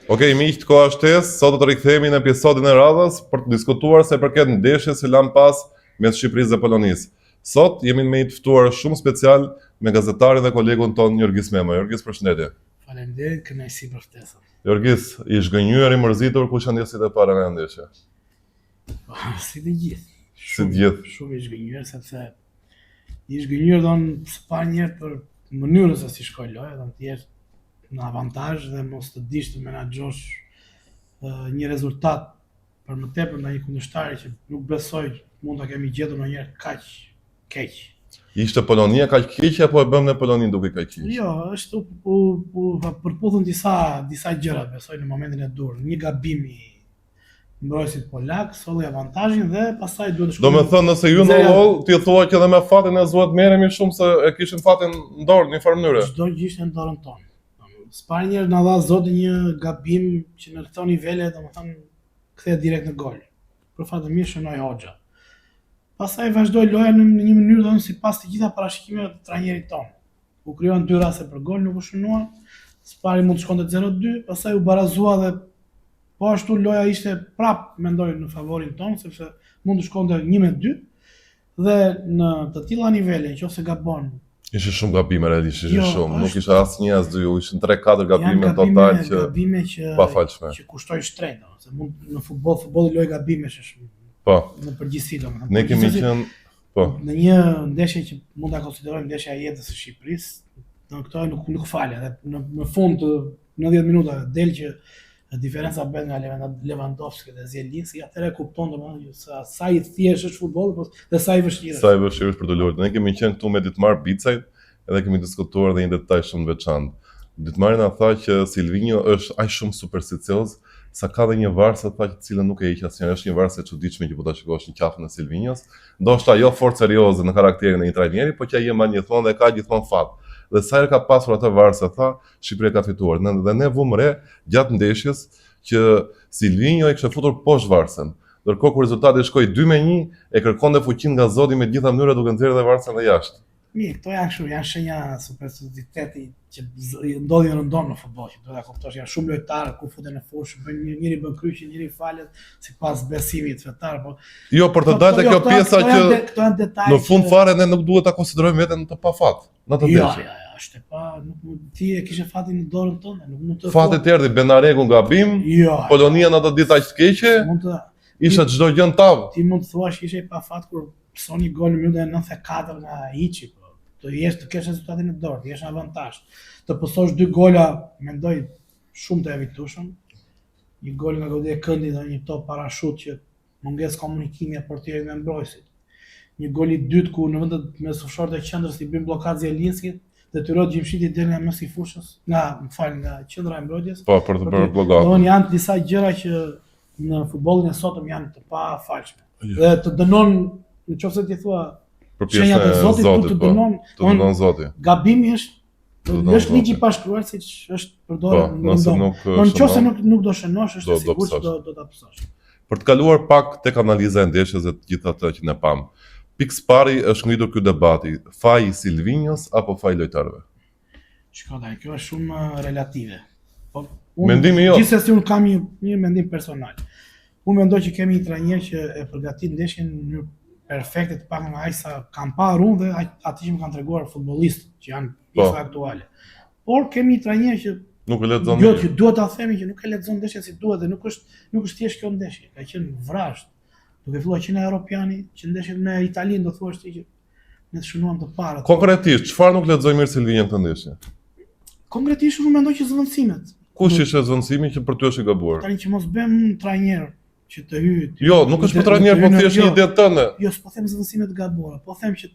Okej, miq, koha shtesë, sot do të rikthehemi në episodin e radhës për të diskutuar se përket ndeshjes që lan pas mes Shqipërisë dhe Polonisë. Sot jemi me një të ftuar shumë special me gazetarin dhe kolegun ton Jorgis Mema. Jorgis, përshëndetje. Faleminderit, kënaqësi për ftesën. Jorgis, i zhgënjur i mërzitur ku janë ndeshjet e para nga ndeshja? Si të gjithë. Si të gjithë. Shumë i zhgënjur sepse i zhgënjur don së pari një herë për mënyrën se si shkoi loja, don të jesh në avantazh dhe mos të dish të menaxhosh një rezultat për më tepër ndaj një kundërshtari që nuk besoj mund ta kemi gjetur ndonjëherë kaq keq. Ishte Polonia kaq keq apo e bëm në Poloni duke kaq keq? Jo, është u përputhën disa gjëra, besoj në momentin e dur. Një gabim i mbrojtësit polak, solli avantazhin dhe pastaj duhet të shkojmë. Domethënë nëse ju në LOL ti thua që edhe me fatin e zuat merremi shumë se e kishin fatin në dorë në një farë mënyre. Çdo gjë ishte në dorën tonë. S'pari njerë na dha zoti një gabim që në këto nivele, domethënë kthehet direkt në gol. Për fat të mirë shënoi Hoxha. Pastaj vazhdoi loja në një mënyrë domethënë sipas të gjitha parashikimeve të trajnerit ton. U krijuan 2 raste për gol, nuk u shënuan. S'pari mund të shkonte 0-2, pastaj u barazua dhe po ashtu loja ishte prap mendoj në favorin ton sepse mund të shkonte 1-2 dhe në të tilla nivele, nëse gabon Ishin shumë gabime realisht, ishin Jo, shumë. Nuk është- isha asnjë as dy, ishin 3-4 gabime janë total që gabime që pafalshme. që kushtoj shtrenjtë, se mund në futbolli loj gabimesh është Po, në përgjithësi domethënë. ne kemi qenë po. Në një ndeshje që mund ta konsiderojmë ndeshja e jetës së Shqipërisë, do këto nuk falja dhe në fund të 90 minutave del që diferenca bën nga Lewandowski dhe Zielinski, atëherë kupton domethënë se sa i thjesht është futbolli, po dhe sa i vështirë. Sa e vështirë është për të luajtur. Ne kemi qenë këtu me Ditmar Bicajt edhe kemi diskutuar dhe një detaj shumë të veçantë. Ditmari na tha që Silvinho është aq shumë supersticioz sa ka dhe një varse tha që cilën nuk e hiq asnjëherë. Është një varse e çuditshme që po ta shikosh në qafën e Silvinhos. Ndoshta jo fort serioze në karakterin e një trajneri, por që ai e mban gjithmonë dhe ka gjithmonë fat. Dhe sa herë ka pasur atë varse tha, Shqipëria ka fituar. Dhe ne vëmë re gjatë ndeshjes që Silvinho e kishte futur poshtë varsen. Ndërkohë kur rezultati shkoi 2-1, e kërkonte fuqinë nga Zoti me gjitha mënyra duke nxjerrë dhe varsen dhe jashtë. Mirë, këto janë kështu, janë shenja supersticiteti që ndodhin rëndom në futboll, që duhet ta kuptosh, janë shumë lojtarë ku futen në fushë, njëri bën kryqin, njëri falet sipas besimit fetar, po Jo, për të dalë te kjo pjesa që këto janë detaje. në fund fare ne nuk duhet ta konsiderojmë veten të pafat. Në të Jo, ndeshje. është pa, nuk ti e kishe fatin në dorën tënde, nuk mund të Fati të erdhi Benaregu gabim, Jo, Polonia në ato ditë aq të keqe, mund të ishte çdo gjë në tav. ti mund të thuash që ishe i pafat kur soni gol në minutën e 94 nga Hiçi, po. Të kesh rezultatin në dorë, të jesh në avantazh. Të pososh 2 gola, mendoj shumë të evitueshëm. Një gol nga goditja e këndit dhe një top parashut që mungesë komunikimi e portierit me mbrojtësit. Një gol i dytë ku në vend të mesufshorët e qendrës i bën bllokadë Zielinskit, detyrohet Gjimshiti të del nga mes i fushës, nga qendra e mbrojtjes. Po, për të bërë bllokat. Domthonë janë disa gjëra që në futbollin e sotëm janë të pafalshme. Jo. Dhe të dënon, nëse ti thua Për shenjat pjesën e e Zotit, Zotit, të po. dënon, Të dënon Zoti. gabimi është Të dënon është ligj i Zoti. pashkruar siç është Po, përdorur në nëse rëndom. nuk Nëse shënon, nuk do shënosh, është do e sigurt pësosh. që do ta pësosh. Për të kaluar pak tek analiza e ndeshjes dhe të gjitha ato që ne pam. Pikë pari është ngritur ky debati, faji Silvinhos apo faji lojtarëve? Shkoda, kjo është shumë relative. Po Mendimi jo. Gjithsesi unë kam një mendim personal. Unë mendoj që kemi një trajner që e përgatit ndeshjen në mënyrë perfekte, të paktën aq sa kam parë unë dhe atë që më kanë treguar futbollistët që janë pjesa aktuale. Por kemi një trajner që Nuk e lexon. jo që duhet ta themi që nuk e lexon ndeshjen si duhet dhe nuk është thjesht kjo ndeshje, ka qenë vrazhd. Duke filluar që nga Europiani, që ndeshjet me Italinë do thuash ti që ne të shënuam të parat. Konkretisht, çfarë nuk lexoi mirë Silvinho këtë ndeshje? Konkretisht unë mendoj që zëvendësimet. Kush ishte zvendësimi që për ty është i gabuar? Tani që mos bëjmë trajner që të hyj. Jo, nuk është për trajner, po thjesht një ide tënde. Jo, s'po them zëvendësime të gabuara, po them që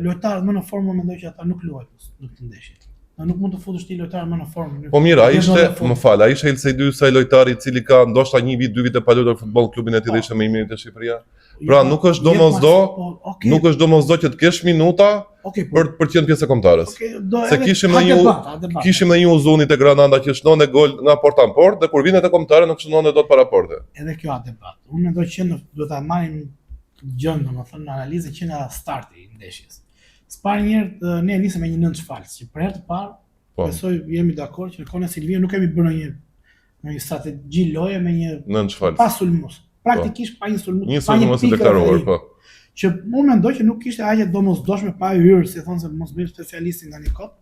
lojtarët më në formë mendoj që ata nuk luajnë në këtë ndeshje. Nuk mund të futesh ti lojtar më në formë. Po mirë, ai ishte, më fal, ai ishte Elseidi sa lojtari i cili ka ndoshta 1 vit, 2 vite pa luajtur futboll klubin e tij dhe ishte më i miri te Shqipëria. Pra nuk është domosdo që të kesh minuta për të qenë pjesë e kombëtarës. Se kishim në një Uzuni te Granada që shënonte gol nga porta në portë dhe kur vinte te kombëtare nuk shënonte dot para porte. Edhe kjo është debat. Unë mendoj që duhet ta marrim gjën, domethënë në analizë që nga starti i ndeshjes. S'pari një herë ne nisëm me një 9 falës, që për herë të parë besoj jemi dakord që në kohën e Silvinho nuk kemi bërë një Në një strategji loje me një Nënç fal. pa sulmues. Praktikisht pa një sulmues. Një sulmues i deklaruar, po. Që unë mendoj që nuk ishte aq e domosdoshme pa hyrë, si thonë se mos bëjmë specialistin tani kot.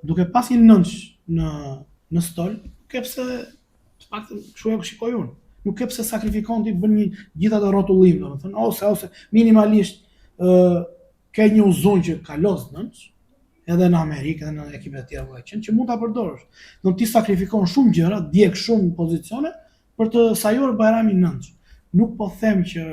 Duke pas një nënç në stol, ke pse të paktën kështu e shikoj unë. Nuk ke pse sakrifikon ti bën një gjithë ato rrotullim, domethënë ose minimalisht ke një uzun që ka los nënç, edhe në Amerikë, edhe në ekipet e tjera që mund ta përdorësh. Do ti sakrifikon shumë gjëra, djeg shumë pozicione për të sajuar Bajramin nënç. Nuk po them që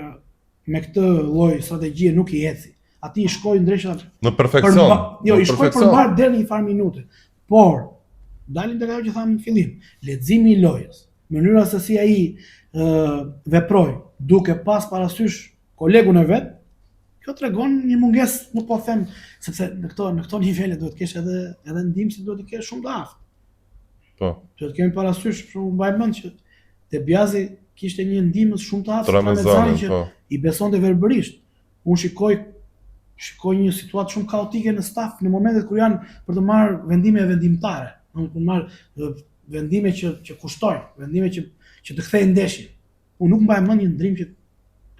me këtë lloj strategjie nuk i eci. Ati i shkoi ndryshe në perfeksion. Jo, i shkoi përmbar deri një farë minute. Por dalim tek ajo që tham në fillim, leximi i lojës, mënyra se si ai veproi duke pas parasysh kolegun e vet, kjo tregon një mungesë, nuk po them, sepse në këto nivele duhet të kesh edhe ndihmësi, duhet të kesh shumë të aftë. Po. Që të kemi parasysh, shumë mbaj mend që te Bjazi kishte një ndihmës shumë të aftë Tramezanin, që i besonte verbërisht. Unë shikoj një situatë shumë kaotike në staf në momentet kur janë për të marrë vendime vendimtare, për të marrë vendime që kushtojnë, vendime që të kthejnë ndeshjen. Unë nuk mbaj mend një ndrim që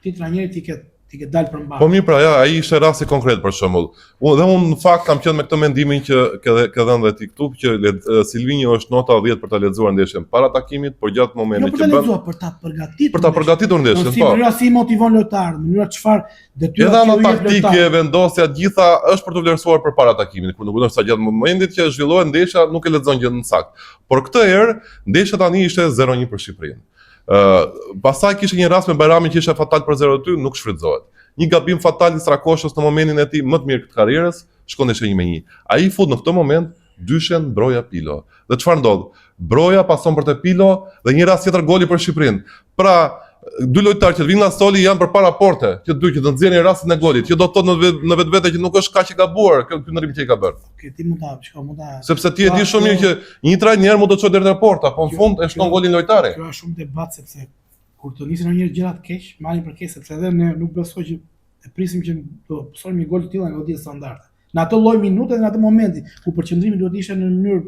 ti trajneri ti ke dalë përmbar. Po mirë, pra ja, ai ishte rasti konkret për shembull. Unë në fakt kam qenë me këtë mendimin që ke dhënë dhe ti këtu që Silvinho është nota 10 për ta lexuar ndeshjen para takimit, por gjatë momentit që bën për ta përgatitur. Për ta përgatitur ndeshjen, po. Si mënyra si motivon lojtarët, mënyra çfarë detyra edhe ana taktike, vendosja gjitha është për të vlerësuar përpara takimit, kur nuk është sa gjatë momentit që zhvillohet ndeshja nuk e lexon gjën saktë. Por këtë herë ndeshja tani ishte 0-1 për Shqipërinë. Pastaj kishte një rast me Bajramin që ishte fatal për 0-2, nuk shfrytëzohet. Një gabim fatal i Strakoshës në momentin e tij më të mirë të karrierës, shkon ndeshja 1-1. Ai fut në këtë moment dyshen Broja Pilo. Dhe çfarë ndodh? Broja pason për te Pilo dhe një rast tjetër goli për Shqipërinë. Pra, dy lojtarë që vinë nga stoli janë përpara porte, që dy që të nxjerrin rastin e golit, që do të thotë në vetvete që nuk është kaq i gabuar ky ndryrim që i ka bërë. Okej, ti mund ta sepse ti e di shumë mirë që një trajner mund të çojë deri në porta, po në fund e shkon golin lojtari. Kjo është shumë debat sepse kur të nisin ndonjëherë gjëra të keq, marrin për keq sepse edhe ne nuk besoj që e prisim që do pësojmë një gol të tillë nga goditje standarde. Në atë lloj minute dhe në atë momenti ku përqendrimi duhet ishte në mënyrë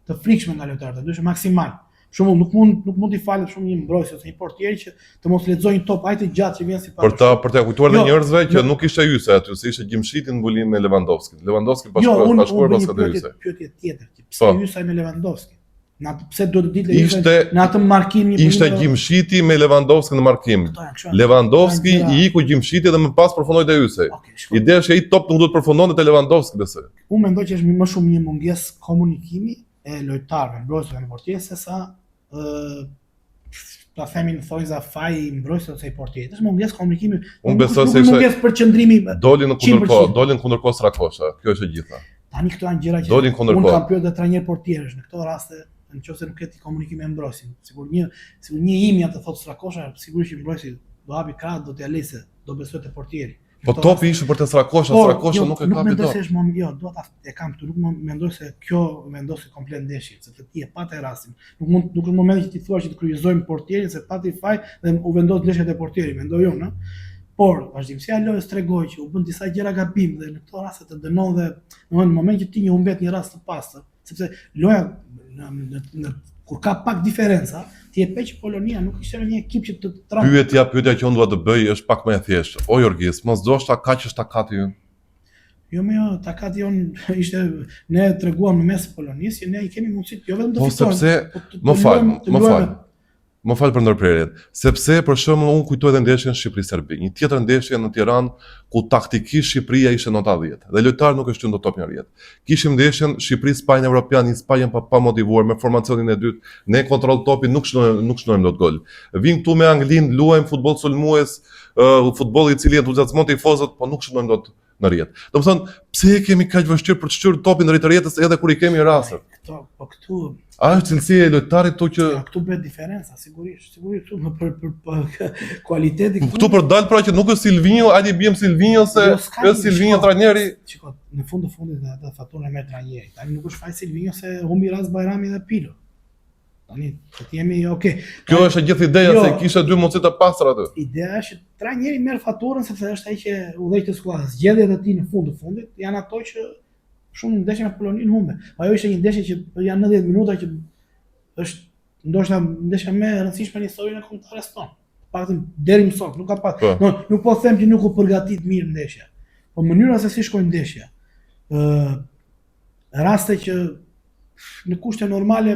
të frikshme nga lojtarët, duhet ishte maksimal. Për shembull, nuk mund t'i falet shumë një mbrojtës ose një portier që të mos lexojë një top aq të gjatë që vjen sipas. Për ta kujtuar edhe njerëzve që nuk ishte hyse aty, se ishte Gjimshiti në mbulim me Lewandowski. Lewandowski bashkuar pas ka hyse. Pyetje tjetër, pse hyse me Lewandowski? Në atë pse duhet të ditë në atë markim një ishte Gjimshiti me Lewandowski në markim. Lewandowski i iku Gjimshiti dhe më pas përfundoi te hyse. Ideja është që ai top nuk duhet përfundonte te Lewandowski besoj. Unë mendoj që është më shumë një mungesë komunikimi e lojtarëve, mbrojtësve në portier sesa ta themi në thojza faji mbrojtës ose i portierit. Është mungesë komunikimi. Unë besoj se mungesë përqendrimi. Dolin kundërkohë Strakosa. Kjo është e gjitha. Tani këto janë gjëra që unë kam pyetur trajner portierësh në këto raste, nëse nuk keti komunikim me mbrojtësin. Sigur një imja të thotë Strakosha, sigurisht që mbrojtësi do hapi krah, do t'ia lëse, do besoj te portieri. Po topi ishte për te Strakosha, Strakosha nuk e ka mendoj se është jo, do ta e kam këtu, nuk mendoj se kjo vendosi komplet ndeshjen, sepse ti e patë rastin. Nuk është momenti që ti thua që të kryqëzojmë portierin se pati faj dhe u vendos ndeshja te portieri, mendoj unë, por vazhdimësia e lojës tregoi që u bën disa gjëra gabim dhe në këto raste të dënon dhe në moment që ti një humbet një rast të pastër, sepse loja kur ka pak diferenca, ti e pe që Polonia nuk ishte një ekip që të Pyetja që unë dua të bëj është pak më e thjeshtë. O Jorgis, mos doshta kaq është takati ynë? Jo, takati jonë ishte ne treguam në mes Polonisë që ne i kemi mundësi jo vetëm të fitojmë. Po sepse më fal për ndërprerjen, sepse për shembull unë kujtoj edhe ndeshjen Shqipëri-Serbi, një tjetër ndeshje në Tiranë ku taktikisht Shqipëria ishte nota 10 dhe lojtarët nuk e shtynë dot top një rjet. Kishim ndeshjen Shqipëri-Spanjë Evropian, një Spanjë pa motivuar me formacionin e dytë, ne kontroll topin nuk shnonim dot gol. Vim këtu me Anglinë, luajm futboll sulmues, futboll i cili entuziazmon tifozët, po nuk shnonim dot në rjet. Domethënë, pse kemi kaq vështirë për të shtyr topin në rrit të rjetës edhe kur i kemi rastet? Këtu a është cilësia e lojtarit këtu që këtu bëhet diferenca, sigurisht këtu për kualiteti këtu për dal pra që nuk është Silvinho, hajde bjem Silvinho se është Silvinho trajneri. Shikoj, në fund të fundit atë faturën e merr trajneri. Tani nuk është faj Silvinho se humbi rast Bajrami dhe Pilo. Tani ti jemi okay. Kjo është gjithë ideja se kishte dy mundësi të pastra aty. Ideja është trajneri merr faturën sepse është ai që udhëheq të skuadrës. Zgjedhjet e tij në fund të fundit janë ato që shumë ndeshje me Poloninë humbe. Ajo ishte një ndeshje që janë 90 minuta që është ndoshta ndeshja më e rëndësishme në historinë e kombëtares tonë. Paktën deri më sot, nuk ka pas. Po. Nuk po them që nuk u përgatit mirë ndeshja. Po mënyra se si shkoi ndeshja. Raste që në kushte normale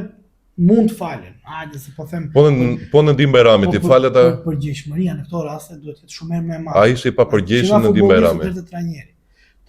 mund falen. Hajde se po them. Po në Dim Bajramit i falet a Përgjegjësia në këto raste duhet të jetë shumë më e madhe. ai ishte i papërgjegjshëm në Dim Bajramit.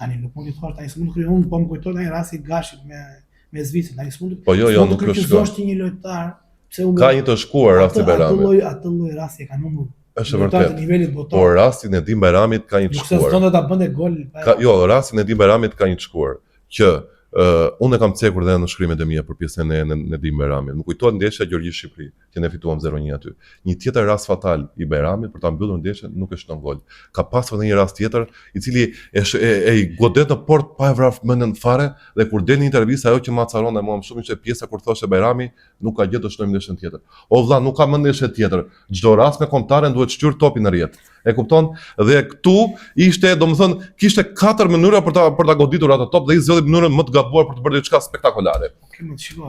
Tani nuk mund të thosh tani s'mund të krijoj unë, po më kujton ai rasti i Gashit me Zvicrën, tani s'mund. Po jo, nuk është shko. Një lojtar, pse u ka një të shkuar rasti Bajramit. Atë lloj rasti ka numër. Është vërtet. Po rastin e Dim Bajramit ka një të shkuar. Nuk se s'do ta bënte gol. Jo, rastin e Dim Bajramit ka një të shkuar që unë e kam cekur dhe në shkrimet e mia për pjesën e Dim Bajramit. Më kujtohet ndeshja Gjorgji-Shqipëri, që ne fituam 0-1 aty. Një tjetër rast fatal i Bajramit për ta mbyllur ndeshjen nuk e shton gol. Ka pasur edhe një rast tjetër i cili e godet në port pa e vrarë mendën fare dhe kur del në intervistë ajo që macaron dhe mua më shumë ishte pjesa kur thoshte Bajrami nuk ka gjë të shtojmë ndeshjen tjetër. O vlla, nuk ka më ndeshje tjetër. Çdo rast me kombëtaren duhet shtyr topin në rrjet. E kupton? Dhe këtu ishte, domethënë, kishte 4 mënyra për ta goditur atë top dhe i zgjodhi mënyrën më të gabuar për të bërë diçka spektakolare.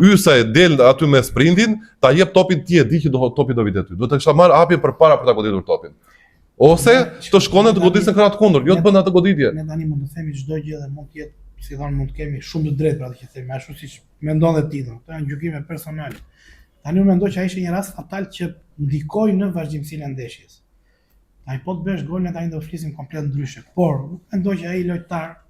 Ysa e del aty me sprintin, ta jep topin ti e di që topi do vitet aty. Duhet të kisha marrë hapje përpara për ta goditur topin. Ose të shkonë të godisën krah të kundër, jo të bën atë goditje. Ne tani mund të themi çdo gjë dhe mund të jetë, si thonë, mund të kemi shumë të drejtë për atë që themi, ashtu siç mendon dhe ti. Këto janë gjykime personale. Tani unë mendoj që ai ishte një rast fatal që ndikoi në vazhdimsinë e ndeshjes. Ai po të bësh gol ne tani do flisim komplet ndryshe. Por mendoj që ai lojtar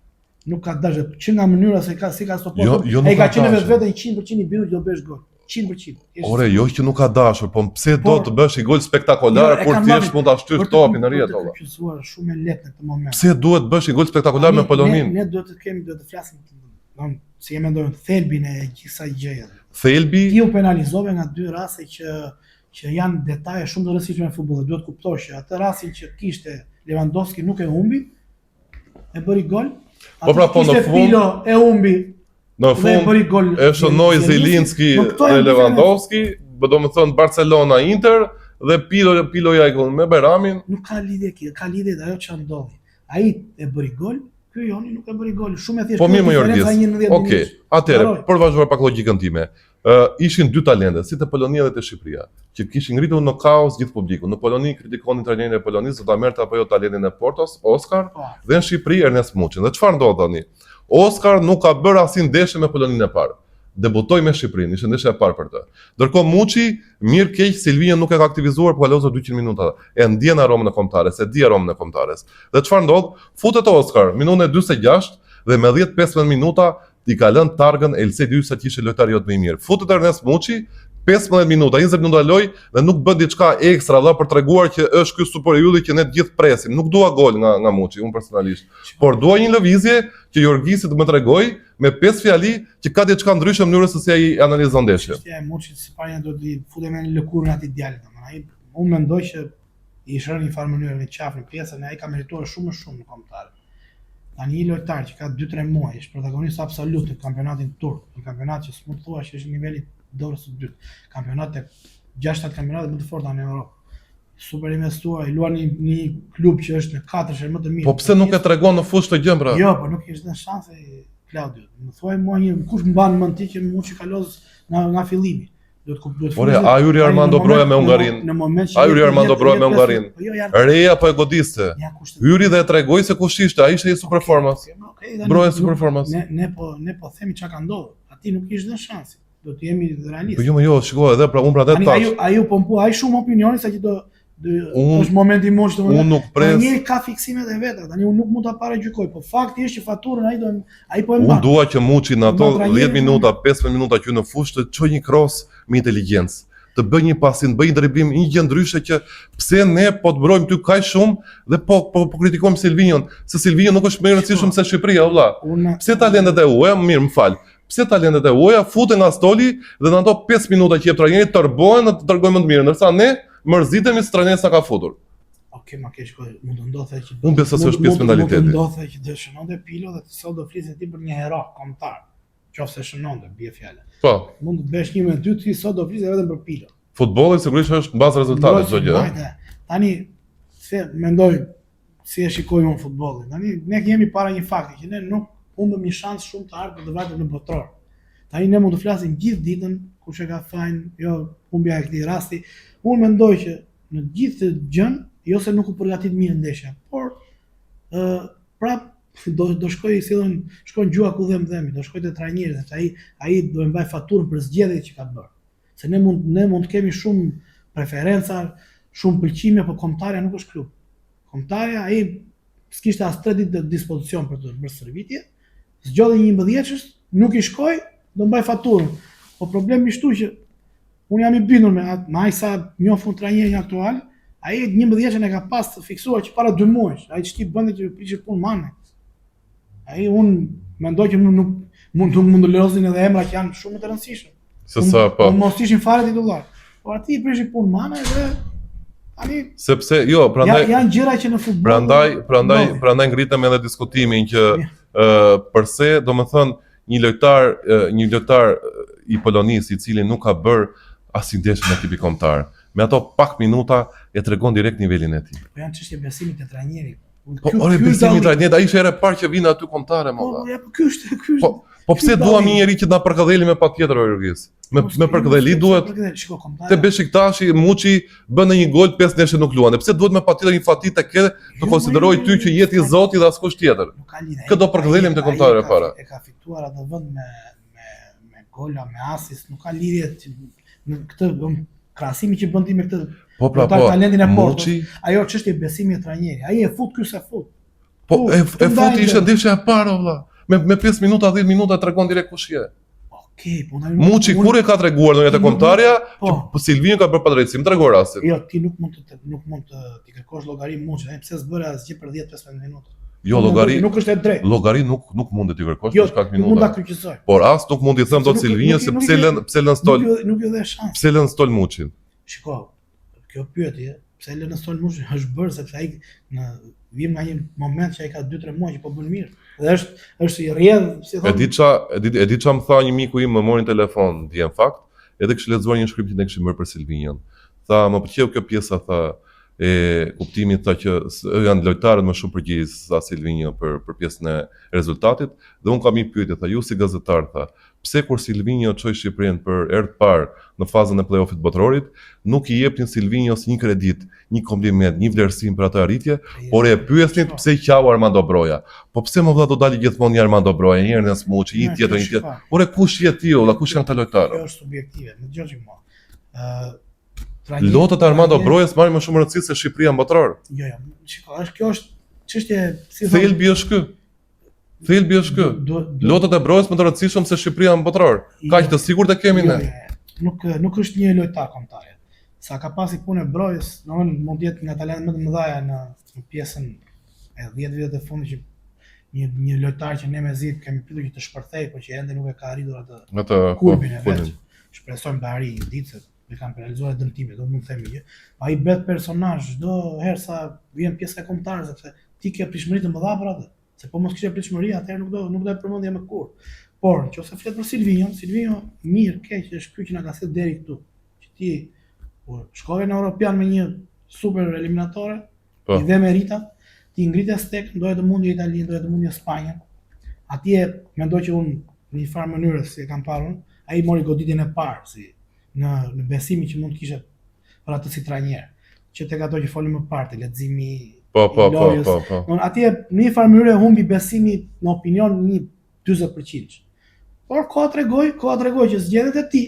nuk ka dashur që nga mënyra se si ka stopuar. Ai ka qenë vetë 100% i bindur që do bësh gol. 100%. Ore, jo që nuk ka dashur, po pse do të bësh një gol spektakolar kur thjesht mund ta shtysh topin në rrjet olla. Është qësuar shumë e lehtë në këtë moment. Pse duhet bësh një gol spektakolar me Polonin? Ne duhet të flasim, si e mendojmë, thelbin e kësaj gjëje. Thelbi Ti u penalizove nga dy raste që janë detaje shumë të rëndësishme në futboll. Duhet kuptosh që atë rastin që kishte Lewandowski nuk e humbi, e bëri gol. Po pra, po në fund Pilo e humbi. Në fund e shënoi Zelinski dhe Lewandowski, do të thonë Barcelona Inter dhe Pilo ja i gol me Bajramin. Nuk ka lidhje kjo, ka lidhje ajo që ndodhi. Ai e bëri gol, ky Joni nuk e bëri gol. Shumë e thjeshtë. Po mirë më Jorgjes. Okej, atëherë, për vazhduar pak logjikën time. Ishin dy talente, si te Polonia dhe te Shqipëria, që kishin ngritur në kaos gjithë publikun. Në Poloni kritikonin trajnerin e Polonisë, do ta merrte apo jo talentin e Portos, Oskar, dhe në Shqipëri Ernest Muçin. Dhe çfarë ndodh tani? Oskar nuk ka bërë asnjë ndeshje me Poloninë e parë. Debutoi me Shqipërinë, ishte ndeshja e parë për të. Ndërkohë Muçi, mirë keq Silvinjo nuk e ka aktivizuar, po kalozë 200 minuta. E ndjen aromën e kombëtares, e di aromën e kombëtares. Dhe çfarë ndodh? Futet Oskar, minutën e 46 dhe me 10-15 minuta i ka lënë targën Elsedi Ysa që ishte lojtari jot më i mirë. Futet Ernest Muçi, 15 minuta, 20 minuta loj dhe nuk bën diçka ekstra dha për treguar që është ky superjulli që ne të gjithë presim. Nuk dua gol nga Muçi, unë personalisht. Por dua një lëvizje që Jorgisi të më tregoj me 5 fjali që ka diçka ndryshe në mënyrën se si ai analizon ndeshjen. Ja, Muçi Spanja do të futet në lëkurën atë djalit, domethënë. Unë mendoj që i shëroi një farë mënyrë në qafën pjesën, ai ka merituar shumë në kombëtar. Tani një lojtar që ka 2-3 muaj, është protagonist absolut në kampionatin turk, një kampionat që s'mund të thuash që është në niveli dorës së dytë. Kampionatet 6-7 kampionate më të forta në Europë. Super investuar, i luan një klub që është në 4 më të mirë. Po pse nuk e tregon në fushë të gjën pra? Jo, po nuk kishte dhënë shanse Claudio. Më thuaj mua një kush mban mend ti që Muçi kaloz nga fillimi. Ore, a Yuri Armando Broja me Hungarinë? A Yuri Armando Broja me Hungarinë? Reja po e godiste. Yuri dhe e tregoi se kush ishte, ai ishte i super performance. Broja super performance. Ne po themi çka ka ndodhur. Ati nuk kishte dhënë shanse. Do të jemi realistë. Po jo, shikoj edhe pra unë pra atë tash. Ai u pompua, ai shumë opinioni sa që është momenti i Muçit. Unë nuk pres. Ai ka fiksimet e veta, tani unë nuk mund ta paragjykoj, po fakti është që faturën ai po e mban. Unë dua që Muçi në ato 10 minuta, 15 minuta që në fushë të çojë një cross me inteligjencë, të bëj një pasin, bëj një driblim, një gjë ndryshe që pse ne po të mbrojmë ty kaq shumë dhe po kritikojmë Silvinjon, se Silvinjo nuk është më i rëndësishëm se Shqipëria, vëlla. Pse talentet e huaja, mirë, më fal. Pse talentet e huaja futen nga stoli dhe në ato 5 minuta që jep trajneri tërbohen dhe të tregojnë më të mirë, ndërsa ne mërzitemi se trajneri sa ka futur. Okej, ma keq kohë, mund të ndodhë që unë besoj se është pjesë mentaliteti. Mund të ndodhë që të shënonte Pilo dhe të sot do flisin ti për një hero kombëtar. Qofse shënonte, bie fjala. Po. Mund të bësh një me dy, ti sot do flisë vetëm për Pilo. Futbolli sigurisht është mbaz rezultatit çdo gjë. Tani se mendoj si e shikojmë futbollin. Tani ne jemi para një fakti që ne nuk humbëm një shans shumë të ardhmë të vajtë në botror. Tani ne mund të flasim gjithë ditën kush e ka fajin, jo humbja e këtij rasti. Unë mendoj që në gjithë gjën, jo se nuk u përgatit mirë ndeshja, por prap do shkoj shkon gjua ku dhemi, do shkoj te trajneri, sepse ai do e mbaj faturën për zgjedhjet që ka bërë. Se ne mund të kemi shumë preferenca, shumë pëlqime, por kombëtarja nuk është klub. Kombëtarja ai s'kishte as 3 ditë dispozicion për të bërë shërbitje, zgjodhi një 11-shës, nuk i shkoi, do mbaj faturën. Po problemi është që unë jam i bindur me ai sa njoh trajnerin aktual, ai 11-shën e ka pas të fiksuar që para 2 muajsh, ai ç'ti bënte që prishte punë mane. Ai unë mendoj që nuk mund të lërozin edhe emra që janë shumë të rëndësishëm. Mos ishin fare titullar. Por aty i prishi punë mane dhe tani sepse jo, prandaj janë gjëra që në futboll. Prandaj ngritëm edhe diskutimin që përse, domethënë, një lojtar i Polonisë i cili nuk ka bërë asnjë ndeshje me ekipin kombëtar, me ato pak minuta e tregon direkt nivelin e tij. Po janë çështje besimit të trajnerit. Ore besimi i trajnerit, ai ishte herë parë që vjen aty kombëtare më valla. Po ky është. Po pse duam një njerëz që na përkëdheli me patjetër Orgis? Me përkëdheli duhet. Te Beshiktashi Muçi bën një gol 5 ndeshje nuk luan. Pse duhet me patjetër një fati të ketë të konsideroj ty që jeti i Zotit dhe askush tjetër? Kë do përkëdhelim te kombëtare para. E ka fituar atë vend me gola, me asist, nuk ka lidhje në këtë krahasimi që bën ti me këtë. Po talentin e Muçi. Ajo çështje besimi e trajnerit. Ai e fut ky se fut. Po e fut ishte ndeshja e parë valla. Me 5 minuta, 10 minuta tregon direkt kush je. Okej, po Muçi kur e ka treguar ndonjë te kombëtarja që Silvino ka bërë padrejtësi, më tregoj rastin. Jo, ti nuk mund të ti kërkosh llogari Muçi, pse s'bëre asgjë për 10-15 minuta. Jo, llogari nuk është e drejtë. Llogari nuk mund të ti kërkosh për shkak minuta. Jo, mund ta kryqëzoj. Por as nuk mund t'i them dot Silvino se pse lën stol. Nuk i dhe shans. Pse lën stol Muçin? Shiko, kjo pyetje, pse lën stol Muçin është bërë sepse ai vjen nga një moment që ai ka 2-3 muaj që po bën mirë. Dhe është i rrjedh, si thonë. E di ç'a më tha një miku im, më mori në telefon, di në fakt, edhe kishte lexuar një shkrim që ne kishim bërë për Silvinion. Tha, më pëlqeu kjo pjesa, tha, e kuptimit, tha që janë lojtarët më shumë përgjegjës sa Silvinio për pjesën e rezultatit, dhe unë kam një pyetje, tha, ju si gazetar, tha, pse kur Silvinio çoi Shqipërinë për herë të parë në fazën e play-offit botrorit, nuk i jepnin Silvinios një kredit, një kompliment, një vlerësim për atë arritje, por e pyesnin pse i qau Armando Broja. Po pse më vlla do dali gjithmonë një Armando Broja, një Ernest Muçi, një tjetër. Ore kush je ti, valla, kush janë këta lojtarë? Kjo është subjektive, në dëgjoj mua. Lotët Armando Brojas marrin më shumë rëndësi se Shqipëria në botror. Jo, shiko, kjo është çështje si thelbi është ky. Thelbi është ky. Lotët e Brojas më të rëndësishëm se Shqipëria në botror. Kaq të sigurt e kemi ne. Nuk është një lojtar kombëtar. Sa ka pasi punë Brojas, domethënë mund të jetë nga talentet më të mëdha në pjesën e 10 viteve të fundit që një lojtar që ne mezi kemi pyetur që të shpërthej, por që ende nuk e ka arritur atë kurbin e vet. Shpresojmë të arrijë ditë se e kanë realizuar dëmtime, do mund të themi gjë. Ai bëhet personazh çdo herë sa vjen pjesa e kombëtarëve, sepse ti ke pritshmëri të mëdha për atë. Se po mos kishte pritshmëri, atëherë nuk do e përmendja më kurrë. Por nëse flet për Silvino mirë keq është ky që na ka sjell deri këtu. Që ti shkove në Europian me një super eliminatore, i dhe merita, ti ngrites tek ndoje të mundi Italinë, ndoje të mundi Spanjën. Atje mendoj që unë në një farë mënyrë si e kam parë, ai mori goditjen e parë si në besimin që mund të kishte për atë si trajner. Që tek ato që folëm më parë, leximi. Po. Atje në një farë mënyrë humbi besimi në opinion një 40%. Por koha tregoi që zgjedhjet e tij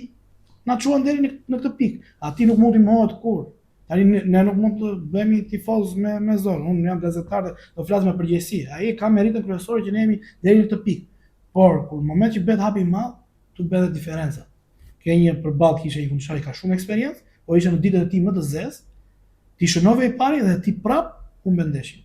na çuan deri në këtë pikë. Ati nuk mund të mohohet kurrë. Tani ne nuk mund të bëhemi tifoz me zor. Unë jam gazetar, do flas me përgjegjësi. Ai ka meritën kryesore që ne jemi deri në këtë pikë. Por kur në moment që bëhet hapi i madh, tu bëhet diferenca. Ke një përballë që ishte një funksionari ka shumë eksperiencë, po ishte në ditët e tij më të zezë, ti shënove i pari dhe ti prap humbe ndeshjen.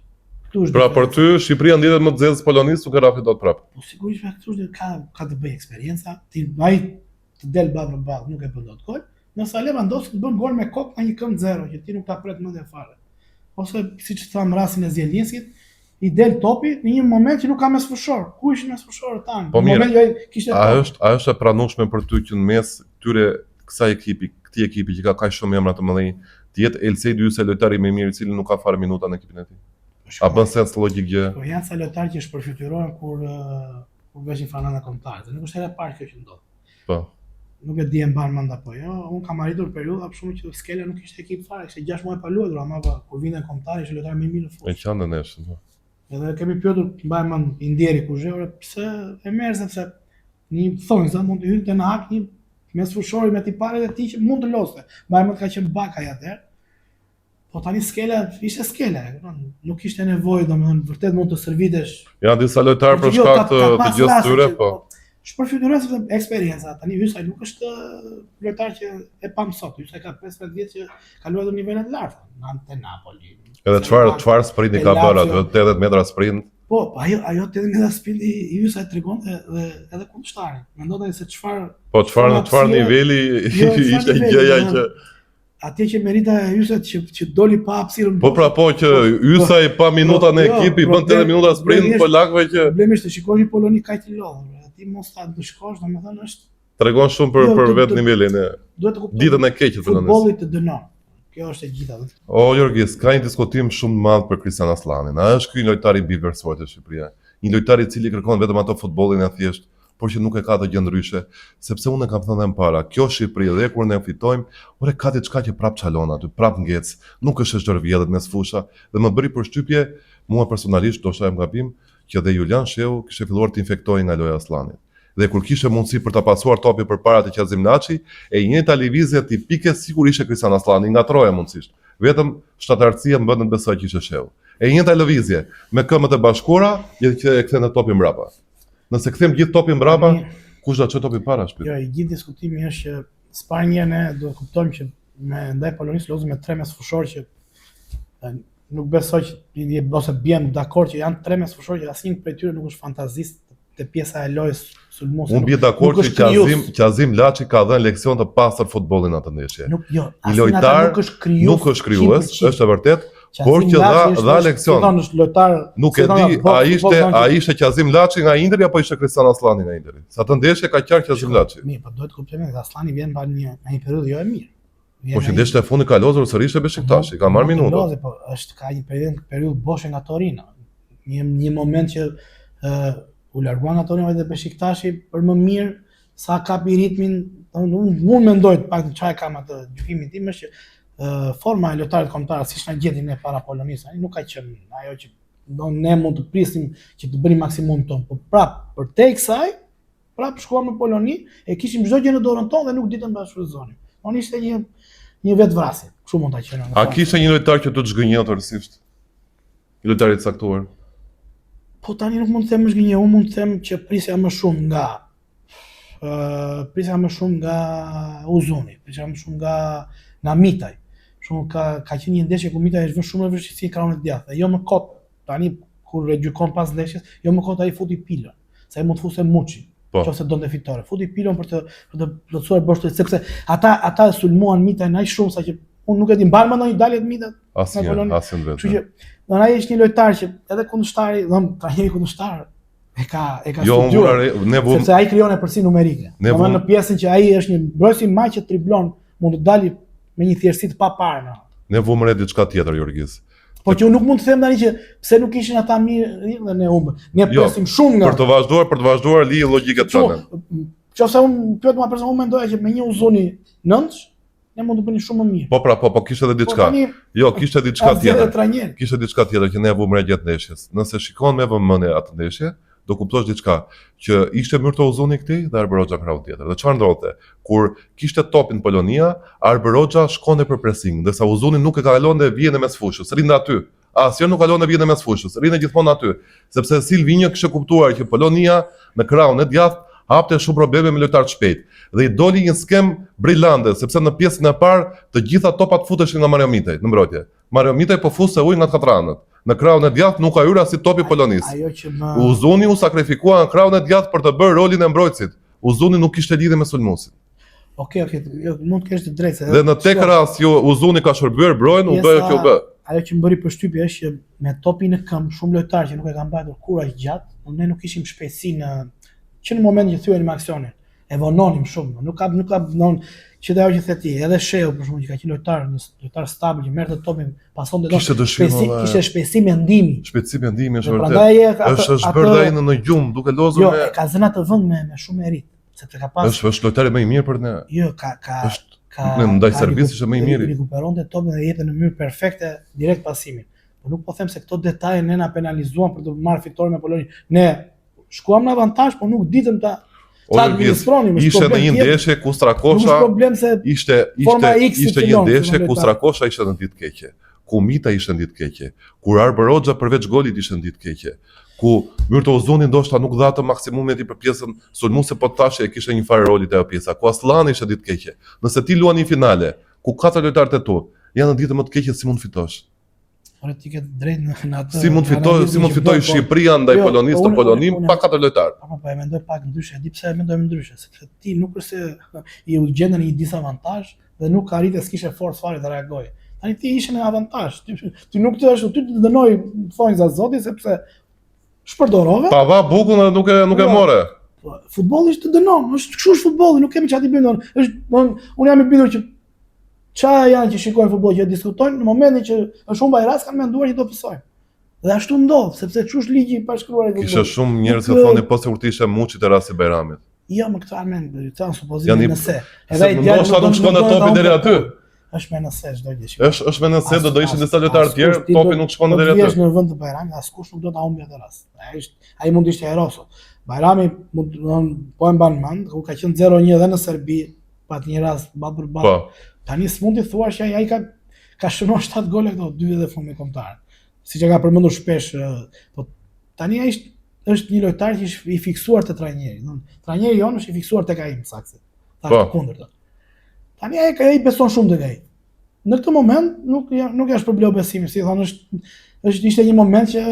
Pra për ty Shqipëria në ditët më të zezë Polonisë nuk e rafi dot prap. Po sigurisht këtu ka të bëjë eksperjenca, ti ai të del ballë, nuk e bën dot gol. Nëse Lewandowski bën gol me kokë nga një këmbë 0 që ti nuk ta pret mendje fare. Ose siç tham rastin e Zielinskit, i del topi në një moment që nuk ka mesfushor. Ku ishin mesfushorët tanë? Po mirë, kishte a është e pranueshme për ty që në mes këtyre këtij ekipi që ka kaq shumë emra të mëdhenj, të jetë Elseidi Yse lojtari më i mirë i cili nuk ka fare minuta në ekipin e tij? A bën sens logjik gjë? Po janë sa lojtarë që shpërfytyrohen kur veshin fanana kombëtare. Nuk është edhe parë kjo që ndodh. Po. nuk e di e mban mend apo jo, unë kam arritur periudha për shkak që Skela nuk ishte ekip fare, ishte 6 muaj pa luajtur, ama kur vinte kombëtari ishte lojtar më i mirë në Me fushë. qandën e shën. Edhe kemi pyetur, mbaj mend i ndjeri kushëore, pse e merr sepse një thonë se mund të hynte në hak një mes fushori me tiparet e tij që mund të loste. Mbaj mend ka qenë Bakaj atëherë. Po tani Skela ishte Skela, nuk ishte nevojë, domethënë vërtet mund të servitesh. Janë disa lojtarë për Jo, shkak të pas gjithë raste tyre, që- po. Shpërfituar sepse eksperjenca. Tani Ysaj nuk është lojtar që e pam sot. Ysaj ka 15 vjet që ka luajtur në nivele të larta, në Napoli. Edhe çfarë sprinti ka bërë aty, 80 metra sprint. Po, ajo 80 metra sprint i Ysaj tregon edhe kundërshtarin. Mendon se çfarë Po çfarë niveli ishte gjëja që atje që merita e Ysajt që doli pa hapësirën. po pra po që Ysaj pa minuta në ekip i bën 80 minuta sprint polakëve që problemi është të shikosh një Poloni kaq të lodhur. Ti mos ta ndëshkosh, domethënë është tregon shumë për vetë nivelin e duhet të kuptosh. ditën e keqe të Polonës. Futbolli të dënon. Kjo është e gjitha. O Jorgis, ka një diskutim shumë të madh për Kristian Aslanin. A është ky një lojtar i biversuar të Shqipërisë? Një lojtar i cili kërkon vetëm ato futbollin e thjesht, por që nuk e ka të gjë ndryshe, sepse unë e kam thënë më para, kjo Shqipëri dhe kur ne fitojmë, ore ka diçka që prap çalon aty, prap ngec, nuk është e zhërvjedhët mes fusha dhe më bëri përshtypje mua personalisht, do shajm gabim, që dhe Julian Shehu kishte filluar të infektojë nga loja e Aslanit. Dhe kur kishte mundësi për ta pasuar topi përpara të Qazim Laçi, e njëjta lëvizje tipike sikur ishte Kristian Aslani, ngatroja mundësisht. Vetëm shtatarësia më bën të besoj që ishte Shehu. E njëjta lëvizje me këmbët e bashkuara, që e kthen topin mbrapa. Nëse kthem gjithë topin mbrapa, kush do të çojë topin para shpejt? Jo, i gjithë diskutimi është që Spanja ne do të kuptojmë që me ndaj Polonisë lozëm me 3 mes fushor që nuk besoj që ose bjem dakord që janë 3 mes fushor që asnjë prej tyre nuk është fantazist te pjesa e lojës sulmuese. Unë bie dakord që Qazim Laçi ka dhënë leksion të pastër futbollin atë ndeshje. Nuk, jo, një lojtar nuk është krijues, është e vërtet, por që dha leksion. Nuk e di, ai ishte Qazim Laçi nga Interi apo ishte Kristian Aslani nga Interi. Sa të ndeshje ka qartë Qazim Laçi. Mirë, po duhet të kuptojmë se Aslani vjen mban një periudhë jo e mirë. Po që ndeshja e fundit ka lozur sërish te Beşiktashi, ka marrë minuta. Po është ka një periudhë boshe nga Torino. Një moment që u largua nga Torino dhe Beşiktashi për më mirë sa kapi ritmin. Unë mendoj pak çfarë kam atë gjykimin tim është që forma e lojtarit kombëtar siç na gjetim ne para Polonisë, nuk ka qenë ajo që ne mund të prisim që të bënim maksimum ton, por prap për te kësaj, prap shkuam në Poloni e kishim çdo gjë në dorën tonë dhe nuk ditëm bashkëzonim. Unë ishte një vetvrasje, kështu mund ta qenë. A kishte një lojtar që do të zgënjeu tërësisht? Një lojtar i caktuar. Po tani nuk mund të them më zgënjeu, unë mund të them që prisja më shumë nga Uzuni, prisja më shumë nga Mitaj. Shumë ka qenë një ndeshje ku Mitaj është vënë shumë vështirësi në krahun e djathtë. Jo më kot, tani kur e gjykon pas ndeshjes, jo më kot ai futi pilën, se ai mund të fusë Muçi. Nëse donte fitore, futi pilën për të plotësuar boshtin, sepse ata sulmuan Mitaj aq shumë sa që unë nuk e di mban më ndonjë dalje të Mitaj. Asnjë vetë. Kështu që ai është një lojtar që edhe kundërshtari, trajneri kundërshtar e ka studiuar. Sepse ai krijon përsi numerike. Domethënë në pjesën që ai është një mbrojtës i madh që triblon, mund të dalë me një thjeshtësi të paparë. Ne vëmë re diçka tjetër, Jorgis. Po që unë nuk mund të them tani që pse nuk ishin ata mirë dhe ne humbëm. Ne presim shumë nga për të vazhduar li logjike tonë. Nëse unë pyet mua personalisht, unë mendoja që me një Uzuni 9 ne mund të bënim shumë më mirë. Po pra, po kishte edhe diçka. Jo, kishte diçka tjetër. Kishte diçka tjetër që ne vëmë re gjatë ndeshjes. Nëse shikon me vëmendje atë ndeshje, do kuptosh diçka që ishte Myrto Uzuni këtij dhe Arber Hoxha krau tjetër. Dhe çfarë ndodhte? Kur kishte topin Polonia, Arber Hoxha shkonte për pressing, ndërsa Uzuni nuk e kalonte vijën e mes fushës, rinte aty. Asnjë nuk kalonte vijën e mes fushës, rinte gjithmonë aty, sepse Silvinho kishte kuptuar që Polonia në krahun e djathtë hapte shumë probleme me lojtar të shpejt. Dhe i doli një skem brillante, sepse në pjesën e parë të gjitha topat futeshin nga Mario Mitaj në mbrojtje. Mario Mitaj po fusë ujë nga të katranët. Në krahun e djathtë nuk ka hyrë as i topi Polonisë. Uzuni u sakrifikua në krahun e djathtë për të bërë rolin e mbrojtësit. Uzuni nuk kishte lidhje me sulmuesin. Okej, mund të kesh të drejtë. Dhe në tek rast që Uzuni ka shërbyer brojën, u bë kjo bë. Ajo që më bëri përshtypje është që me topin në këmbë shumë lojtarë që nuk e kanë mbajtur kur aq gjatë, ne nuk kishim shpejtësi që në moment që thyenim aksionin. E vononim shumë. Nuk ka që ajo që the ti, edhe Shehu për shkak që ka qenë lojtar stabil që merrte topin, pasonte kishte shpejtësi mendimi. Shpejtësi mendimi është vërtet. Është bërë ai në gjum duke lozur me. Jo, e ka zënë atë vend me shumë merit. sepse ka pas Është lojtari më i mirë për ne. jo Në ndaj Serbisë ishte më i miri. Rikuperonte topin dhe jepte në mënyrë perfekte direkt pasimin. Po nuk po them se këto detaje ne na penalizuan për të marrë fitoren me Poloninë. Ne shkuam në avantazh, po nuk ditëm ta administronim. Ishte në një ndeshje ku Strakosha Nuk është problem se ishte një ndeshje ku Strakosha ishte në ditë keqe. Ku Mita ishte në ditë keqe. Kur Arber Hoxha përveç golit ishte në ditë keqe. Ku Myrto Uzuni ndoshta nuk dha të maksimumit për pjesën sulmuese, po tash e kishte një farë rolit ajo pjesa. Ku Aslani ishte ditë keqe. Nëse ti luan një finale ku 4 lojtarët e tu janë në ditë më të keqe, si mund fitosh? Ora ti ke drejt në atë. Si mund fitoj Shqipëria ndaj Polonisë të Polonim pa 4 lojtarë? Po e mendoj pak ndryshe, e di pse e mendoj ndryshe, sepse ti nuk është se i u gjendën një disavantazh dhe nuk arrite s'kishe forcë fare të reagojë. Tani ti ishe në avantazh. Ti nuk të është ty të dënoj thonjza zoti sepse shpërdorove. Pa va bukun dhe nuk e more. Futbolli është të dënon, është kështu është futbolli, nuk kemi çati bëjmë. Unë jam i bindur që çfarë janë që shikojnë futboll, që diskutojnë në momentin që është humba rast kanë menduar që do pësojnë. Dhe ashtu ndodh, sepse çu është ligji i pashkruar i futbollit. Kisha shumë njerëz që thonë po se kur ishte Muçi te rasti Bajramit. Jo, më këtë armend, kanë supozime nëse. Edhe ndoshta nuk shkon topi deri aty. Është me nëse çdo gjë. Është me nëse do ishin disa lojtarë të tjerë, topi nuk shkon deri aty. Në vend të Bajramit, askush nuk do ta humbë atë rast. Ai mund të ishte heroso. Bajrami po e mban mend, ku ka qenë 0-1 edhe në Serbi, pa një rast ball për ball. Tani s'mund të thuash që ai ka shënuar 7 gole këto 2 vjet e fundit kombëtar. Siç e ka përmendur shpesh, po tani ai është një lojtar që është i fiksuar te trajneri. Trajneri jon është i fiksuar tek ai më saktë. Ta kundërta. Tani ai beson shumë tek ai. Në këtë moment nuk është problem besimi, si thonë ishte një moment që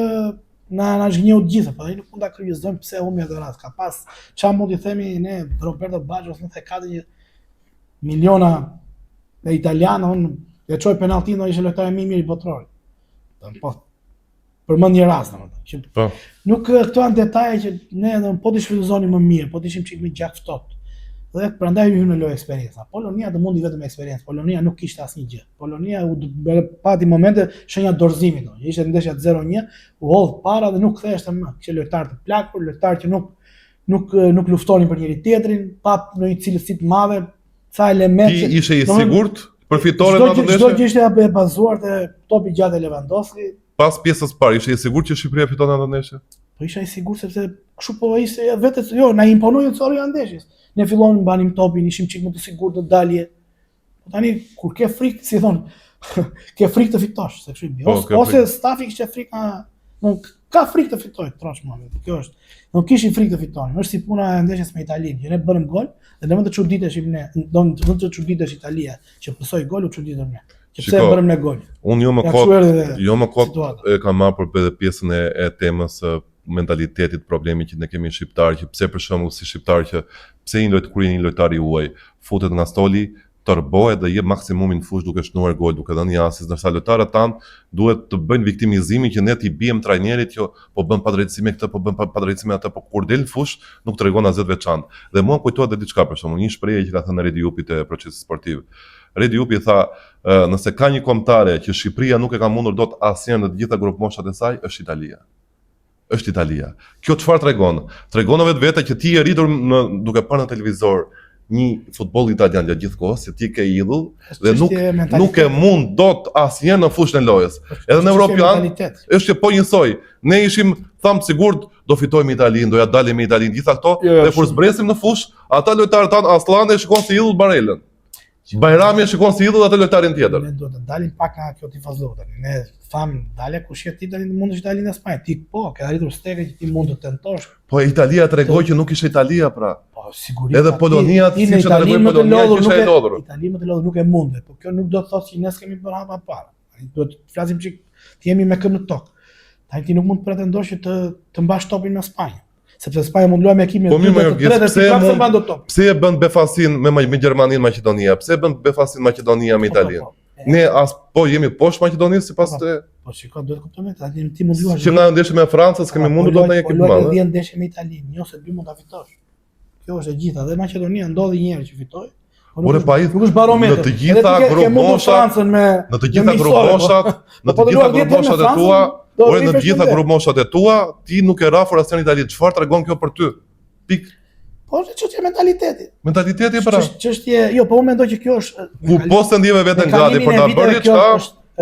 na zgjidheu të gjitha, po ai nuk mund ta kryqëzojmë pse humbi atë rast. Ka pas çfarë mund të themi ne Roberto Baggio ose në ka një miliona dhe italianë, unë e çoj penalltin, ishte lojtari më i mirë i botrorit. Po përmend një rast domethënë që nuk këto janë detaje që ne po të shfrytëzonim më mirë, po të ishim çik më gjak ftohtë. Dhe prandaj hyn në lojë eksperiencë. Polonia do mundi vetëm eksperiencë. Polonia nuk kishte asnjë gjë. Polonia u pati momente shenja dorëzimi do. Ishte ndeshja 0-1, u hodh para dhe nuk ktheheshte më. Kishte lojtar të plakur, lojtar që nuk luftonin për njëri tjetrin, pa në një cilësi të madhe, ca elemente. Ti ishe i sigurt për fitoren atë ndeshje? Çdo gjë ishte e bazuar te topi gjatë e Lewandowski. Pas pjesës parë, ishe i sigurt që Shqipëria fiton atë ndeshje? Po isha i sigurt sepse kështu po ishte vetë, jo, na imponoi çorja ndeshjes. Ne fillon mbanim topin, ishim çik më të sigurt në dalje. Po tani kur ke frikë, si thon, ke frikë të fitosh, se kështu ose stafi kishte frikë, ka frikë të fitojë trosh moment. Kjo është. Nuk kishin frikë të fitonin. Është si puna e ndeshjes me Italinë, që ne bërëm gol dhe ne më të çuditeshim ne, do të çuditesh Italia që pësoi gol, u çuditëm ne. Që pse bërëm ne gol. Unë jo më kot e kam marrë për pjesën e temës mentalitetit, problemi që ne kemi shqiptar, që pse për shembull si shqiptar që pse një lojtar i huaj futet nga stoli, tërbohet dhe jep maksimumin në fushë duke shnuar gol, duke dhënë një asist, ndërsa lojtarët tanë duhet të bëjnë viktimizimin që ne t'i bijmë trajnerit që po bën padrejtësi me këtë, po bën padrejtësi me atë, po kur del në fushë nuk tregon asgjë veçantë. Dhe mua kujtohet edhe diçka për shembull, një shprehje që ka thënë Redi Jupi te procesi sportiv. Redi Jupi tha, nëse ka një kombëtare që Shqipëria nuk e ka mundur dot asnjëherë në të gjitha grupmoshat e saj, është Italia. Është Italia. Kjo çfarë tregon? Tregon vetë që ti je rritur duke parë në televizor një futboll italian gjatë gjithë kohës, që ti ke idhull dhe nuk e mund dot asnjëherë në fushën e lojës. Edhe në Europian është po njësoj. Ne ishim thamë sigurt do fitojmë Italinë, do ja dalim me Italinë gjitha këto, dhe kur zbresim në fushë, ata lojtarët tanë Aslani shikon si idhull Barelën. Bajrami shikon si idhull atë lojtarin tjetër. Ne do të dalim pak nga kjo tifozlota. Ne tham dalë kush je ti tani mund të dalin në Spanjë. Ti po, ke arritur stekë që ti mund të tentosh. Po Italia tregoi që nuk ishte Italia pra. Po sigurisht. Edhe Polonia siç e tregoi Polonia që ishte e lodhur. Itali më të lodhur nuk e mundet, po kjo nuk do të thotë që ne s'kemi bërë hapa para. Duhet të flasim çik, të jemi me këmbë në tokë. Tani ti nuk mund të pretendosh që të mbash topin në Spanjë. Sepse Spanja mund luaj me ekimin pse e bën befasin me Gjermaninë, Maqedonia? Pse e bën befasin Maqedonia me Italinë? Ne as po jemi poshtë Maqedonisë sipas të. Po shikoj, duhet kuptoj, tani ti mund luash. Që nga ndeshja me Francën s'kemi mundur dot në ekip të madh. Po 10 ndeshje me Italinë, ose 2 mund ta fitosh. Kjo është e gjitha, dhe Maqedonia ndodhi një herë që fitoi. Por nuk është barometër. Në të gjitha grupmoshat, në të gjitha grupmoshat e tua, por në të gjitha grupmoshat e tua, ti nuk e rafur asnjë Itali. Çfarë tregon kjo për ty? Pik. Po është çështje mentaliteti. Mentaliteti pra. Çështje, jo, po unë mendoj që kjo është Ku po se ndjeve veten gati për ta bërë çka?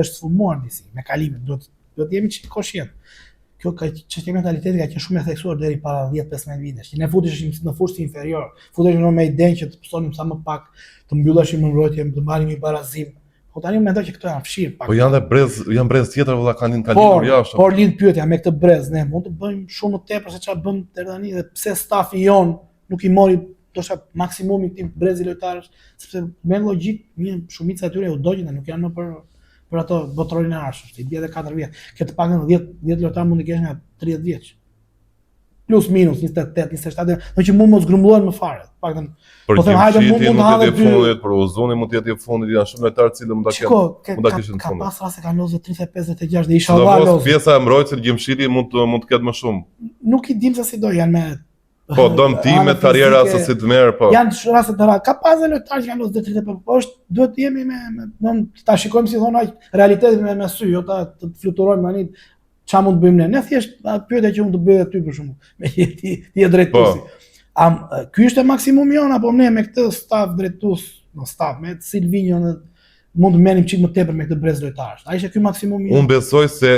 Është sfumuar disi, me kalimin, duhet jemi koshient. Kjo ka çështje mentaliteti ka qenë shumë e theksuar deri para 10-15 vitesh. Që ne futeshim në fushë inferior, futeshim me idenë që të pësonim sa më pak, të mbylleshim në mbrojtje, të marrim një barazim. Po tani mendoj që këto janë fshirë pak. Po janë brez tjetër valla kanë lindur jashtë. Por lind pyetja me këtë brez, ne mund të bëjmë shumë më tepër se çfarë bëm deri tani dhe pse stafi jon nuk i mori ndoshta maksimumi këtij brezi lojtarësh, sepse me logjik mirë shumica e tyre u dogjën dhe nuk janë më për ato botrorin e arshëm, i 24 vjet. Këtë paktën 10 lojtarë mund të kesh nga 30 vjeç. Plus minus 28, 27, do që mund mos grumbullohen më fare. Paktën po them hajde mund të hallë fundit, për Ozoni mund të jetë i fundit, janë shumë lojtarë të cilët mund ta kishin ka pas raste kanë lozë 35-36 dhe inshallah lozë. Pjesa e mbrojtësit Gjimshiti mund të ketë më shumë. Nuk i dim se si do janë me po dëm ti me karriera se si të merr po. Janë raste të rrallë. Ka pas lojtarë që kanë lozë 35, po është duhet të jemi me ta shikojmë si thonë realitetin me sy, jo ta të fluturojmë tani ç'a mund të bëjmë ne. Ne thjesht pyetja që mund të bëj aty për shkakun. Me ti je drejtuesi. Ky është maksimumi jon apo ne me këtë staf drejtues, no staf me Silvinjo mund të merrim çik më tepër me këtë brez lojtarësh. Ai ishte ky maksimumi. Unë besoj se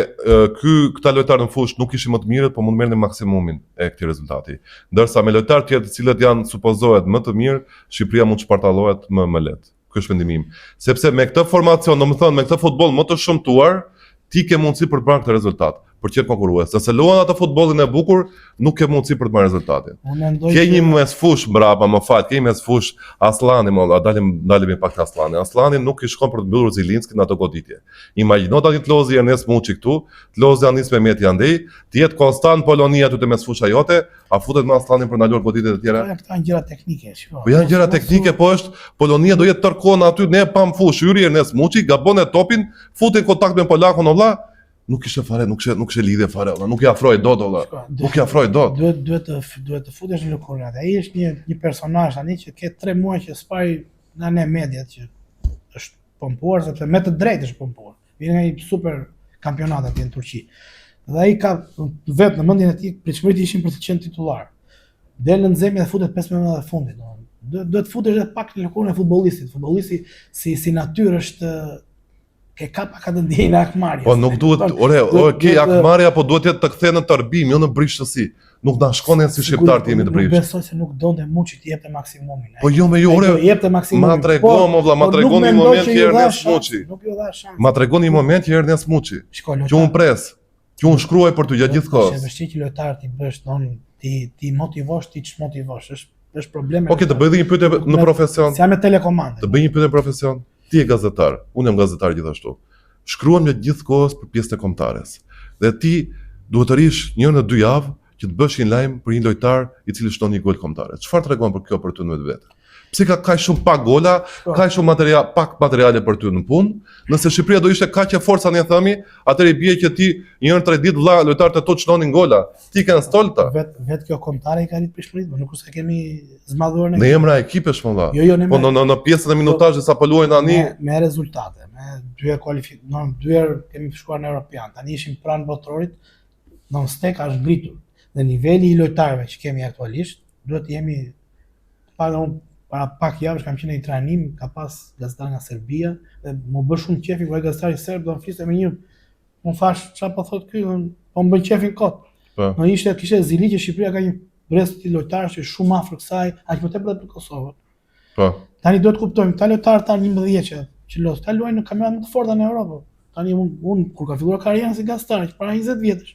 këta lojtarë në fushë nuk ishin më të mirët, por mund të merrnin maksimumin e këtij rezultati. Ndërsa me lojtarë tjerë të cilët janë supozohet më të mirë, Shqipëria mund të shpartallohet më lehtë. Ky është mendimi im. Sepse me këtë formacion, domethënë me këtë futboll më të shëmtuar, ti ke mundësi për të marrë këtë rezultat, për të qenë konkurrues. Nëse luan atë futbollin e bukur, nuk ke mundësi për të marrë rezultatin. Ke një mesfush mbrapa, më fal, ke një mesfush Aslani, dalim pak te Aslani. Aslani nuk i shkon për të mbyllur Zilinski në ato goditje. Imagjino tani të lozi Ernest Muçi këtu, të lozi Anis Mehmeti andej, të jetë konstant Polonia aty te mesfusha jote, a futet me Aslanin për ndaluar goditjet e tjera? Këto janë gjëra teknike, shiko. Po janë gjëra teknike, po është Polonia do jetë tërkohën aty, ne pam fush, hyri Ernest Muçi, gabon e topin, futet në kontakt me polakun valla. Nuk ishte fare, nuk she lidhje fare, nuk i afroi dot valla. Nuk i afroi dot. Duhet të futesh në lëkurë. Ai është një personazh tani që ke 3 muaj që spari nga ne mediat që është pompuar sepse me të drejtë është pompuar. Vjen nga një super kampionat atje në Turqi. Dhe ai ka vetë në mendjen e tij pritshmërit ishin për të qenë titullar. Del në zemër dhe futet 15 minuta e fundit, domethënë. Duhet të futesh edhe pak në lëkurën e futbollistit. Futbollisti si natyrë është ke ka pak atë ndjenjën e akmarit. Po nuk duhet, ke akmarja, po duhet jetë të kthehen në tarbim, jo në brishësi. Nuk na shkonin si shqiptar të jemi të brish. Nuk besoj se nuk donte Muçi të jepte maksimumin. Po jo me jepte maksimumin. Ma tregon valla, ma tregon një moment që Ernest Muçi. Nuk ju dha shans. Ma tregon një moment që Ernest Muçi. Që un pres, që un shkruaj për ty gjatë gjithë kohës. Është vështirë që lojtar ti bësh ti motivosh, ti çmotivosh. Është problem. Okej, të bëj një pyetje në profesion. Si me telekomandë. Të bëj një pyetje në profesion. Ti je gazetar, unë jam gazetar gjithashtu. Shkruan me gjithë kohës për pjesën e kombëtares. Dhe ti duhet të rish 1 në 2 javë që të bësh një lajm për një lojtar i cili shton një gol kombëtare. Çfarë tregon për kjo për ty në vetë? Pse ka kaq shumë pak gola, kaq shumë pak materiale për ty në punë? Nëse Shqipëria do ishte kaq e forca ne themi, atëherë i bie që ti 1-3 ditë vëlla lojtarët e tu çnonin gola. Ti ke stolta. Vet kjo kombëtare i ka rit pishmërit, por nuk është se kemi zmadhuar ne. Ne emra ekipesh valla. Jo, po në pjesën e minutazhit sa po luajnë tani me rezultate, me 2 kualifikime, 2 kemi shkuar në European. Tani ishim pranë botrorit, non-stop është ngritur. Dhe niveli i lojtarëve që kemi aktualisht, duhet të jemi para pak javësh kam qenë në trajnim, ka pas gazetar nga Serbia dhe më bë shumë qefi kur ai gazetari serb do fliste me një më fash çfarë po thot ky, po më bën qefin kot. Do kishte zili që Shqipëria ka një brez të lojtarësh që shumë afër kësaj, aq më tepër për Kosovën. Po. Tani duhet të kuptojmë, ta lojtarë tan 11 që los, ta luajnë në kampionat më të forta në Europë. Tani unë kur ka filluar karrierën si gazetar, para 20 vjetësh.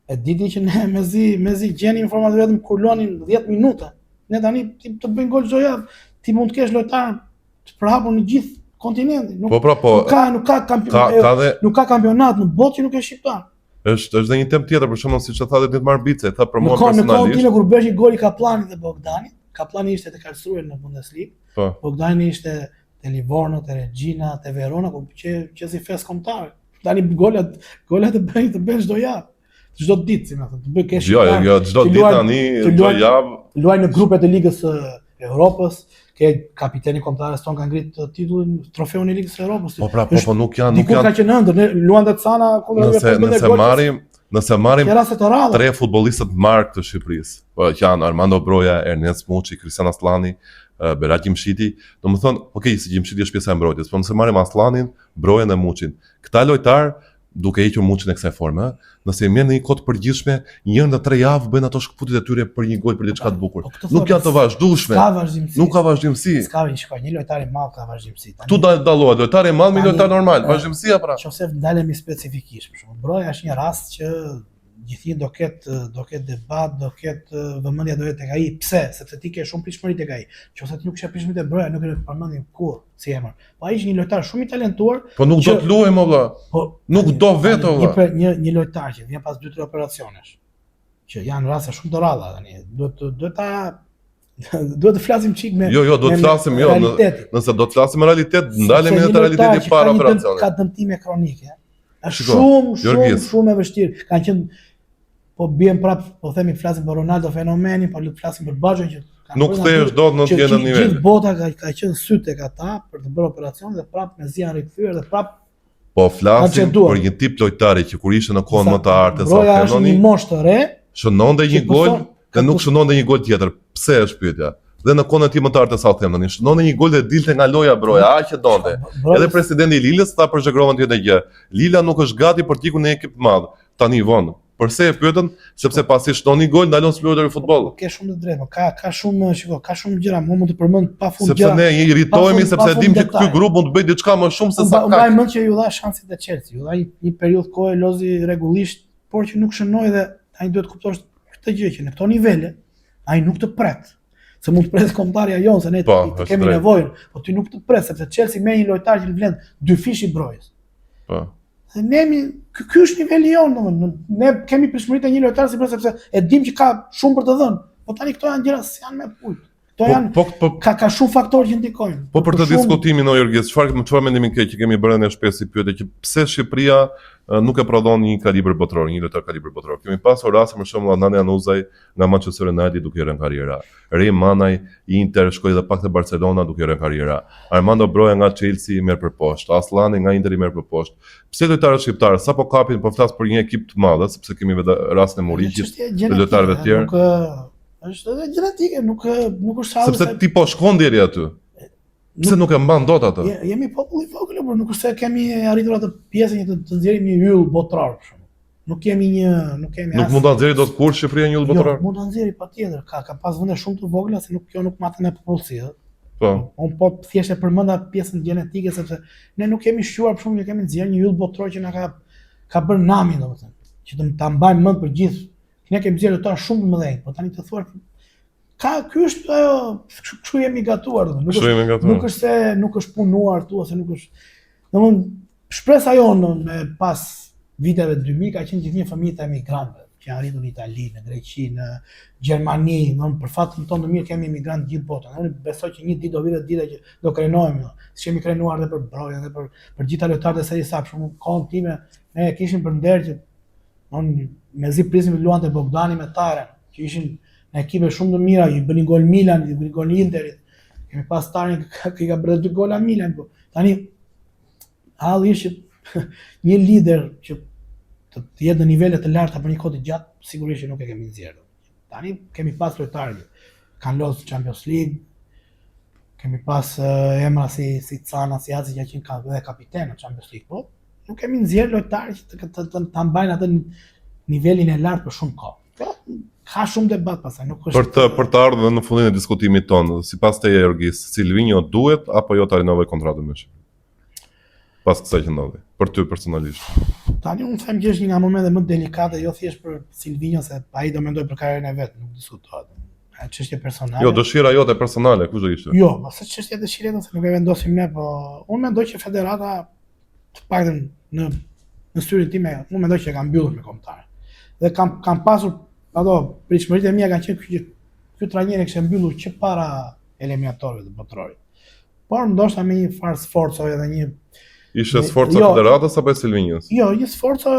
E diti që ne mezi gjeni informacion vetëm kur luanin 10 minuta. Ne tani të bëjnë gol çdo javë, ti mund të kesh lojtar të përhapur në gjithë kontinentin. Nuk ka kampionat në botë që nuk është shqiptar. Është edhe një temë tjetër, për shembull siç e tha Dietmar Bice, tha për mua personalisht. Në kohën time kur bësh një gol i Kaplanit dhe Bogdanit, Kaplani ishte te Karlsruhe në Bundesliga. Bogdani ishte te Livorno, te Reggina, te Verona, ku që si fes kombëtar. Tani golat e bëjnë çdo javë. Çdo ditë, si më thënë, të bëj kesh. Jo, çdo ditë tani, çdo javë. Luaj në grupet e Ligës së Evropës, ke kapiteni kombëtarës ton ka ngrit titullin, trofeun e Ligës së Evropës. Po nuk janë. Diku ka qenë ëndër, luan të Cana kundër Nëse Nëse marrim Që raste të rralla. 3 futbollistët mark të Shqipërisë, po që janë Armando Broja, Ernest Muçi, Kristian Aslani, Berat Gjimshiti, domethënë, okay, si Gjimshiti është pjesa e mbrojtjes, por nëse marrim Aslanin, Brojen dhe Muçin, këta lojtar duke hequr Muçin e kësaj forme, nëse i merr në një kohë të përgjithshme, 1 në 3 javë bëjnë ato shkputjet e tyre për një gol për diçka të bukur. Nuk janë të vazhdueshme. Nuk ka vazhdimsi. Ska shikoj, një lojtar i madh ka vazhdimsi. Ktu dallohet lojtari i madh me lojtar normal, vazhdimësia pra. Nëse ndalemi specifikisht, për shembull, Broja është një rast që gjithnjë do ketë debat, do ketë vëmendja do jetë tek ai. Pse? Sepse ti ke shumë pritshmëri tek ai. Nëse ti nuk ke pritshmëri te Broja, nuk e përmendim kurrë si emër. Po ai është një lojtar shumë i talentuar. Po nuk do të luajmë valla. Po nuk do vetë valla. Një lojtar që vjen pas 2-3 operacionesh, që janë raste shumë të rralla tani. Duhet të flasim çik me Jo, do të flasim, nëse do të flasim me realitet, ndalemi në realiteti para operacionit. Ka dëmtime kronike. Është shumë e vështirë. Kanë qenë po bien prap, po themi flasim për Ronaldo fenomenin, po flasim për Baxhën që nuk kthehesh dot në të njëjtën nivel. Gjithë bota ka qenë sy tek ata për të bërë operacion dhe prap mezi janë rikthyer dhe prap po flasim për një tip lojtari që kur ishte në kohën më të artë sa Broja është një moshë të re, shënonte një gol dhe nuk shënonte një gol tjetër. Pse është pyetja? Dhe në kohën e tij më të artë të Southampton, shënonte një gol dhe dilte nga loja Broja, aq e donte. Edhe presidenti i Lilës tha për zhgrovan tjetër gjë. Lila nuk është gati për të ikur në ekip të madh. Tani vonë. Përse e pyetën? Sepse pasi shton një gol ndalon luajtëri futboll. Ke shumë të drejtë, ka shumë, shiko, ka shumë gjëra, mund të përmend pafund gjëra. Sepse ne irritohemi sepse dim që ky grup mund të bëjë diçka më shumë se sa ka. Mbaj mend që ju dha shanset e Chelsea, ju dha një periudhë kohë lozi rregullisht, por që nuk shënoi dhe ai duhet kuptosh këtë gjë që në këto nivele ai nuk të pret. Se mund të pres kombëtarja jon se ne kemi nevojë, po ti nuk të pres sepse Chelsea me një lojtar që vlen 2 fish i Brojës. Po. Ne ky është niveli jon, domethënë ne kemi pritshmëritë një lojtar sepse e dim që ka shumë për të dhënë, po tani këto janë gjëra që janë me pujt. Këto janë ka shumë faktorë që ndikojnë. Po për të diskutimin o Jorgjes, çfarë mendimi ke që kemi bërë ne shpesh si pyetje që pse Shqipëria nuk e prodhon një kalibër botror, një lojtar kalibër botror. Kemi pasur raste për shembull Adnan Januzaj nga Manchester United duke rënë karriera. Ray Manaj i Inter shkoi edhe pak te Barcelona duke rënë karriera. Armando Broja nga Chelsea merr për poshtë, Aslani nga Inter i merr për poshtë. Pse lojtarët shqiptarë sapo kapin po flas për një ekip të madh, sepse kemi vetë rastin e Muriqit, të lojtarëve të tjerë. Është edhe gjenetike, nuk është shallë. Sepse ti po shkon deri aty. Pse nuk e mban dot atë? Jemi popull i vogël, por nuk është se kemi arritur atë pjesën që të nxjerrim një yll botror për shembull. Nuk kemi mund ta nxjerrë dot kur Shqipëria një yll botror. Jo, mund ta nxjerrë patjetër. Ka pas vende shumë të vogla se nuk matën e popullsisë. Po. Un po thjesht e përmenda pjesën gjenetike sepse ne nuk kemi shquar për shembull që kemi nxjerrë një yll botror që na ka bërë nami domethënë, që ta mbajmë mend për gjithë. Ne kemi nxjerrë lojtarë shumë të mëdhenj, po tani të thuar ky është ajo, kështu jemi gatuar domethënë. Nuk është se nuk është punuar tu ose nuk është. Domthonë shpresa jonë me pas viteve 2000 ka qenë gjithnjë fëmijë të emigrantëve që janë arritur në Itali, në Greqi, në Gjermani, domthonë për fatin tonë të mirë kemi emigrantë gjithë botën. Unë besoj që një ditë do vitet dita që do krenohemi. Si kemi krenuar edhe për Brojen edhe për gjithë lojtarët e Serie A, për shembull, kohën time ne kishim për nder që mezi prisnim të luante Bogdani me Taren, që ishin në ekipe shumë të mira, i bënin gol Milan, i bënin gol Interit. Kemi pas Taren që ka bërë 2 gola Milan, po tani halli është një lider që të jetë në nivele të larta për një kohë të gjatë, sigurisht që nuk e kemi nxjerrë. Tani kemi pas lojtarë kanë lodhur Champions League, kemi pas emra si Cana, si Azi që kanë edhe kapiten në Champions League, po nuk kemi nxjerrë lojtarë që të mbajnë atë nivelin e lartë për shumë kohë. Ka shumë debat pastaj, nuk është. Për të ardhur në fundin e diskutimit tonë, sipas teje Jorgis, Silvinho duhet apo jo ta rinovoj kontratën me Shqipërinë? Pas kësaj që ndodhi, për ty personalisht. Tani unë them që është një nga momentet më delikate, jo thjesht për Silvinho se ai do mendoj për karrierën e vet, nuk diskutohet. Është çështje personale. Jo, dëshira jote personale, kush do ishte? Jo, ose çështje dëshire ose nuk e vendosim ne, po unë mendoj që federata të paktën në syrin tim, unë mendoj që e kanë mbyllur me kombëtarë. Dhe kam pasur ato pritshmëritë e mia kanë qenë ky trajner kishte mbyllur që para eliminatorëve të botrorit. Por ndoshta me një farë sforco edhe një ishte sforca federatës apo e Silvinhos? Jo, një sforco,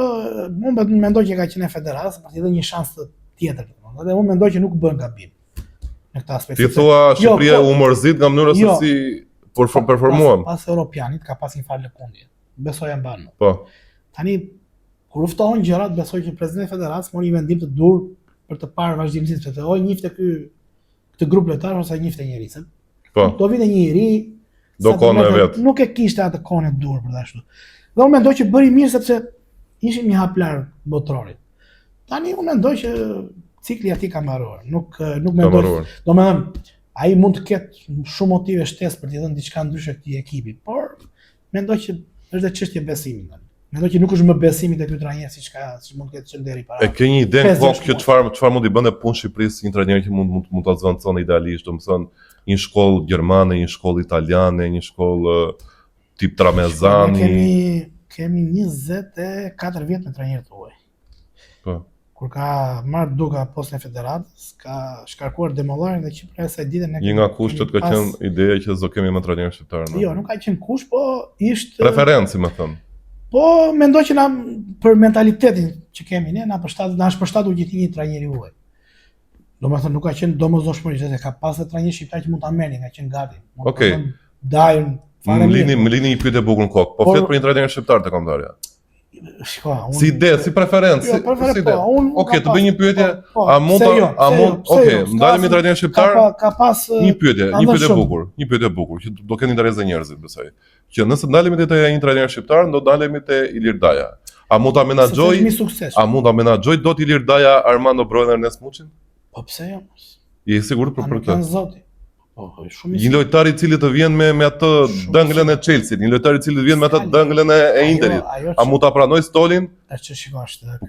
unë mendoj që ka qenë e federatës, pasi edhe një shans tjetër. Dhe unë mendoj që nuk bën gabim në këtë aspekt. Ti thua Shqipëria u mërzit nga mënyra se si performuam. Pas Europianit ka pas një farë lëkundje. Besoj e mban. Po. Tani Kur u ftohen gjërat, besoj që presidenti i federatës mori një vendim të dur për të parë vazhdimsinë, sepse o njifte këtë grup lojtar ose njifte njerëzit. Po, Do vinte një i ri, do kohën e vet. nuk e kishte atë kohën e dur për ashtu. Dhe unë mendoj që bëri mirë sepse ishim një hap larg botrorit. Tani unë mendoj që cikli aty ka mbaruar. Nuk mendoj. Domethënë, ai mund të ketë shumë motive shtesë për të dhënë diçka ndryshe këtij ekipi, por mendoj që është dhe çështje besimi tani. Mendoj që nuk është më besimi tek ky trajner siç mund të ketë qenë deri para. E ke një ide në kokë që çfarë mund i bënte punë Shqipërisë një trajner që mund ta zvendçonte idealisht, domethënë një shkollë gjermane, një shkollë italiane, një shkollë tip Tramezani. Kemi 24 vjet me trajner të huaj. Po. Kur ka marrë duka postën e federatës, ka shkarkuar demollarën dhe Kipra sa ditë ne. Një nga kushtet ka qenë ideja që do kemi më trajner shqiptar. Jo, nuk ka qenë kusht, po ishte preferencë, më thënë. Po mendoj që na për mentalitetin që kemi ne na është përshtatur gjithë një trajner i huaj. Domethënë nuk ka qenë domosdoshmëri se ka pasur trajner shqiptar që mund ta merrni, ka qenë gati. Okej. Dajën Më lini një pyetje bukur në kokë. Po flet për një trajner shqiptar te kombëtarja. Shiko, si ide, si preferencë, si ide. Okej, të bëj një pyetje, a mund, okej, ndalemi trajner shqiptar? Ka pas një pyetje bukur, që do kenë interes dhe njerëzit, besoj. Që nëse ndalemi te një trajner shqiptar, do ndalemi te Ilir Daja. A mund ta menaxhoj dot Ilir Daja Armando Broja dhe Ernest Muçin? Po pse jo? Je i sigurt për këtë? Një lojtar i cili të vjen me atë dënglën e Chelsea, një lojtar i cili të vjen me atë dënglën e Interit. A mund ta pranoj Stolin?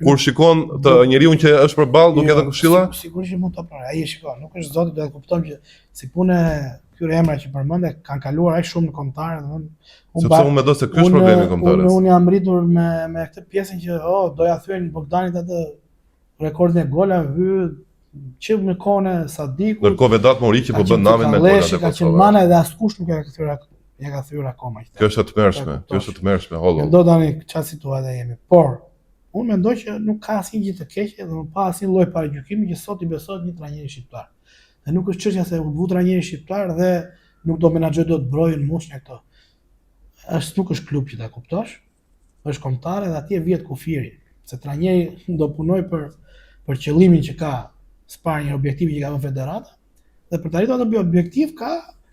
Kur shikon të njeriu që është përballë, duke dhënë këshilla? Sigurisht që mund ta pranoj. Ai shikon, nuk është zoti, do të kuptojmë që si punë këtyre emra që përmendë kanë kaluar aq shumë në kombëtare, domethënë sepse unë mendoj se ky është problemi i kombëtarës. Unë jam rritur me këtë pjesën që doja thyen Bogdanit atë rekordin e golave që me kone Sadiku. Ndërkohë Vedat Mori që po bën namin me golat e Kosovës. Ka qenë mana dhe askush nuk e ka thyer akoma. Kjo është e tmerrshme, hollo. Do tani çfarë situatë jemi. Por unë mendoj që nuk ka asnjë gjë të keqe dhe nuk ka asnjë lloj paragjykimi që sot i besohet një trajner shqiptar. Dhe nuk është çështja se u vu trajner shqiptar dhe nuk do menaxhoj dot Brojën, Muçin e këto. Nuk është klub që ta kuptosh. Është kombëtare dhe atje vjet kufiri. Se trajneri do punoj për qëllimin që ka Sparnia, objektivi që ka vënë federata, dhe për të arritur atë objektiv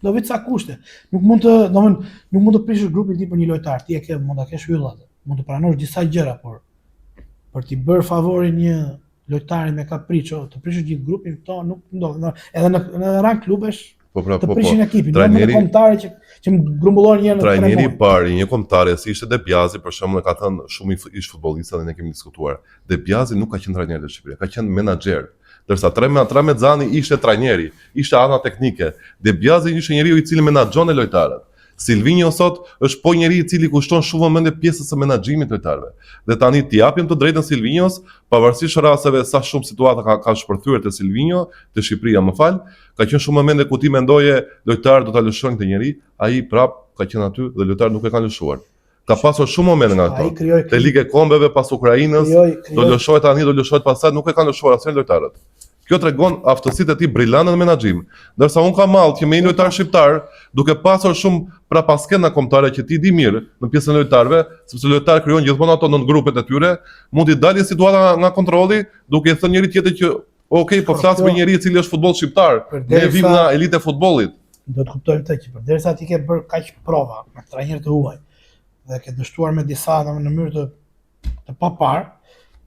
do vi ca kushte. Nuk mund të prishësh grupin ti për një lojtar, ti mund ta kesh yllat, mund të pranosh disa gjëra, por për t'i bërë favorin një lojtari me kapriço, të prishësh gjithë grupin, këto nuk ndodh. Edhe në rang klubesh të prishin ekipin, jo me kombëtarë që grumbullon një në trajneri i parë, një kombëtar si ishte De Biasi, për shembull, ka thënë shumë ish futbollistë dhe ne kemi diskutuar. De Biasi nuk ka qenë trajner në Shqipëri, ka qenë menaxher. Dërsa Tramezani ishte trajneri, ishte ana teknike. De Biasi ishte njeriu i cili menaxhon lojtarët. Silvinho sot është po njeriu i cili kushton shumë vëmendje pjesës së menaxhimit të lojtarëve. Dhe tani t'i japim të drejtën Silvinhos, pavarësisht rasteve sa shumë situata ka shpërthyer te Silvinho, te Shqipëria, më fal, ka qenë shumë momente ku ti mendoje lojtar do ta lëshojnë këtë njerëz, ai prap ka qenë aty dhe lojtar nuk e kanë lëshuar. Ka pasur shumë momente nga ato. Te Liga e Kombeve pas Ukrainës, do lëshohet tani, do lëshohet pastaj, nuk e kanë lëshuar asnjë lojtarët. Kjo tregon aftësitë e tij brillante në menaxhim. Ndërsa un kam mall që me një lojtar shqiptar, duke pasur shumë prapaskena kombëtare që ti di mirë në pjesën e lojtarëve, sepse lojtar krijon gjithmonë ato në grupet e tyre, mund t'i dalë situata nga kontrolli, duke i thënë njëri tjetër që okej, po flas me njëri i cili është futboll shqiptar, ne vim nga elitë e futbollit. Do të kuptojmë këtë që përderisa ti ke bërë kaq prova me trajner të huaj dhe ke dështuar me disa në mënyrë të papar,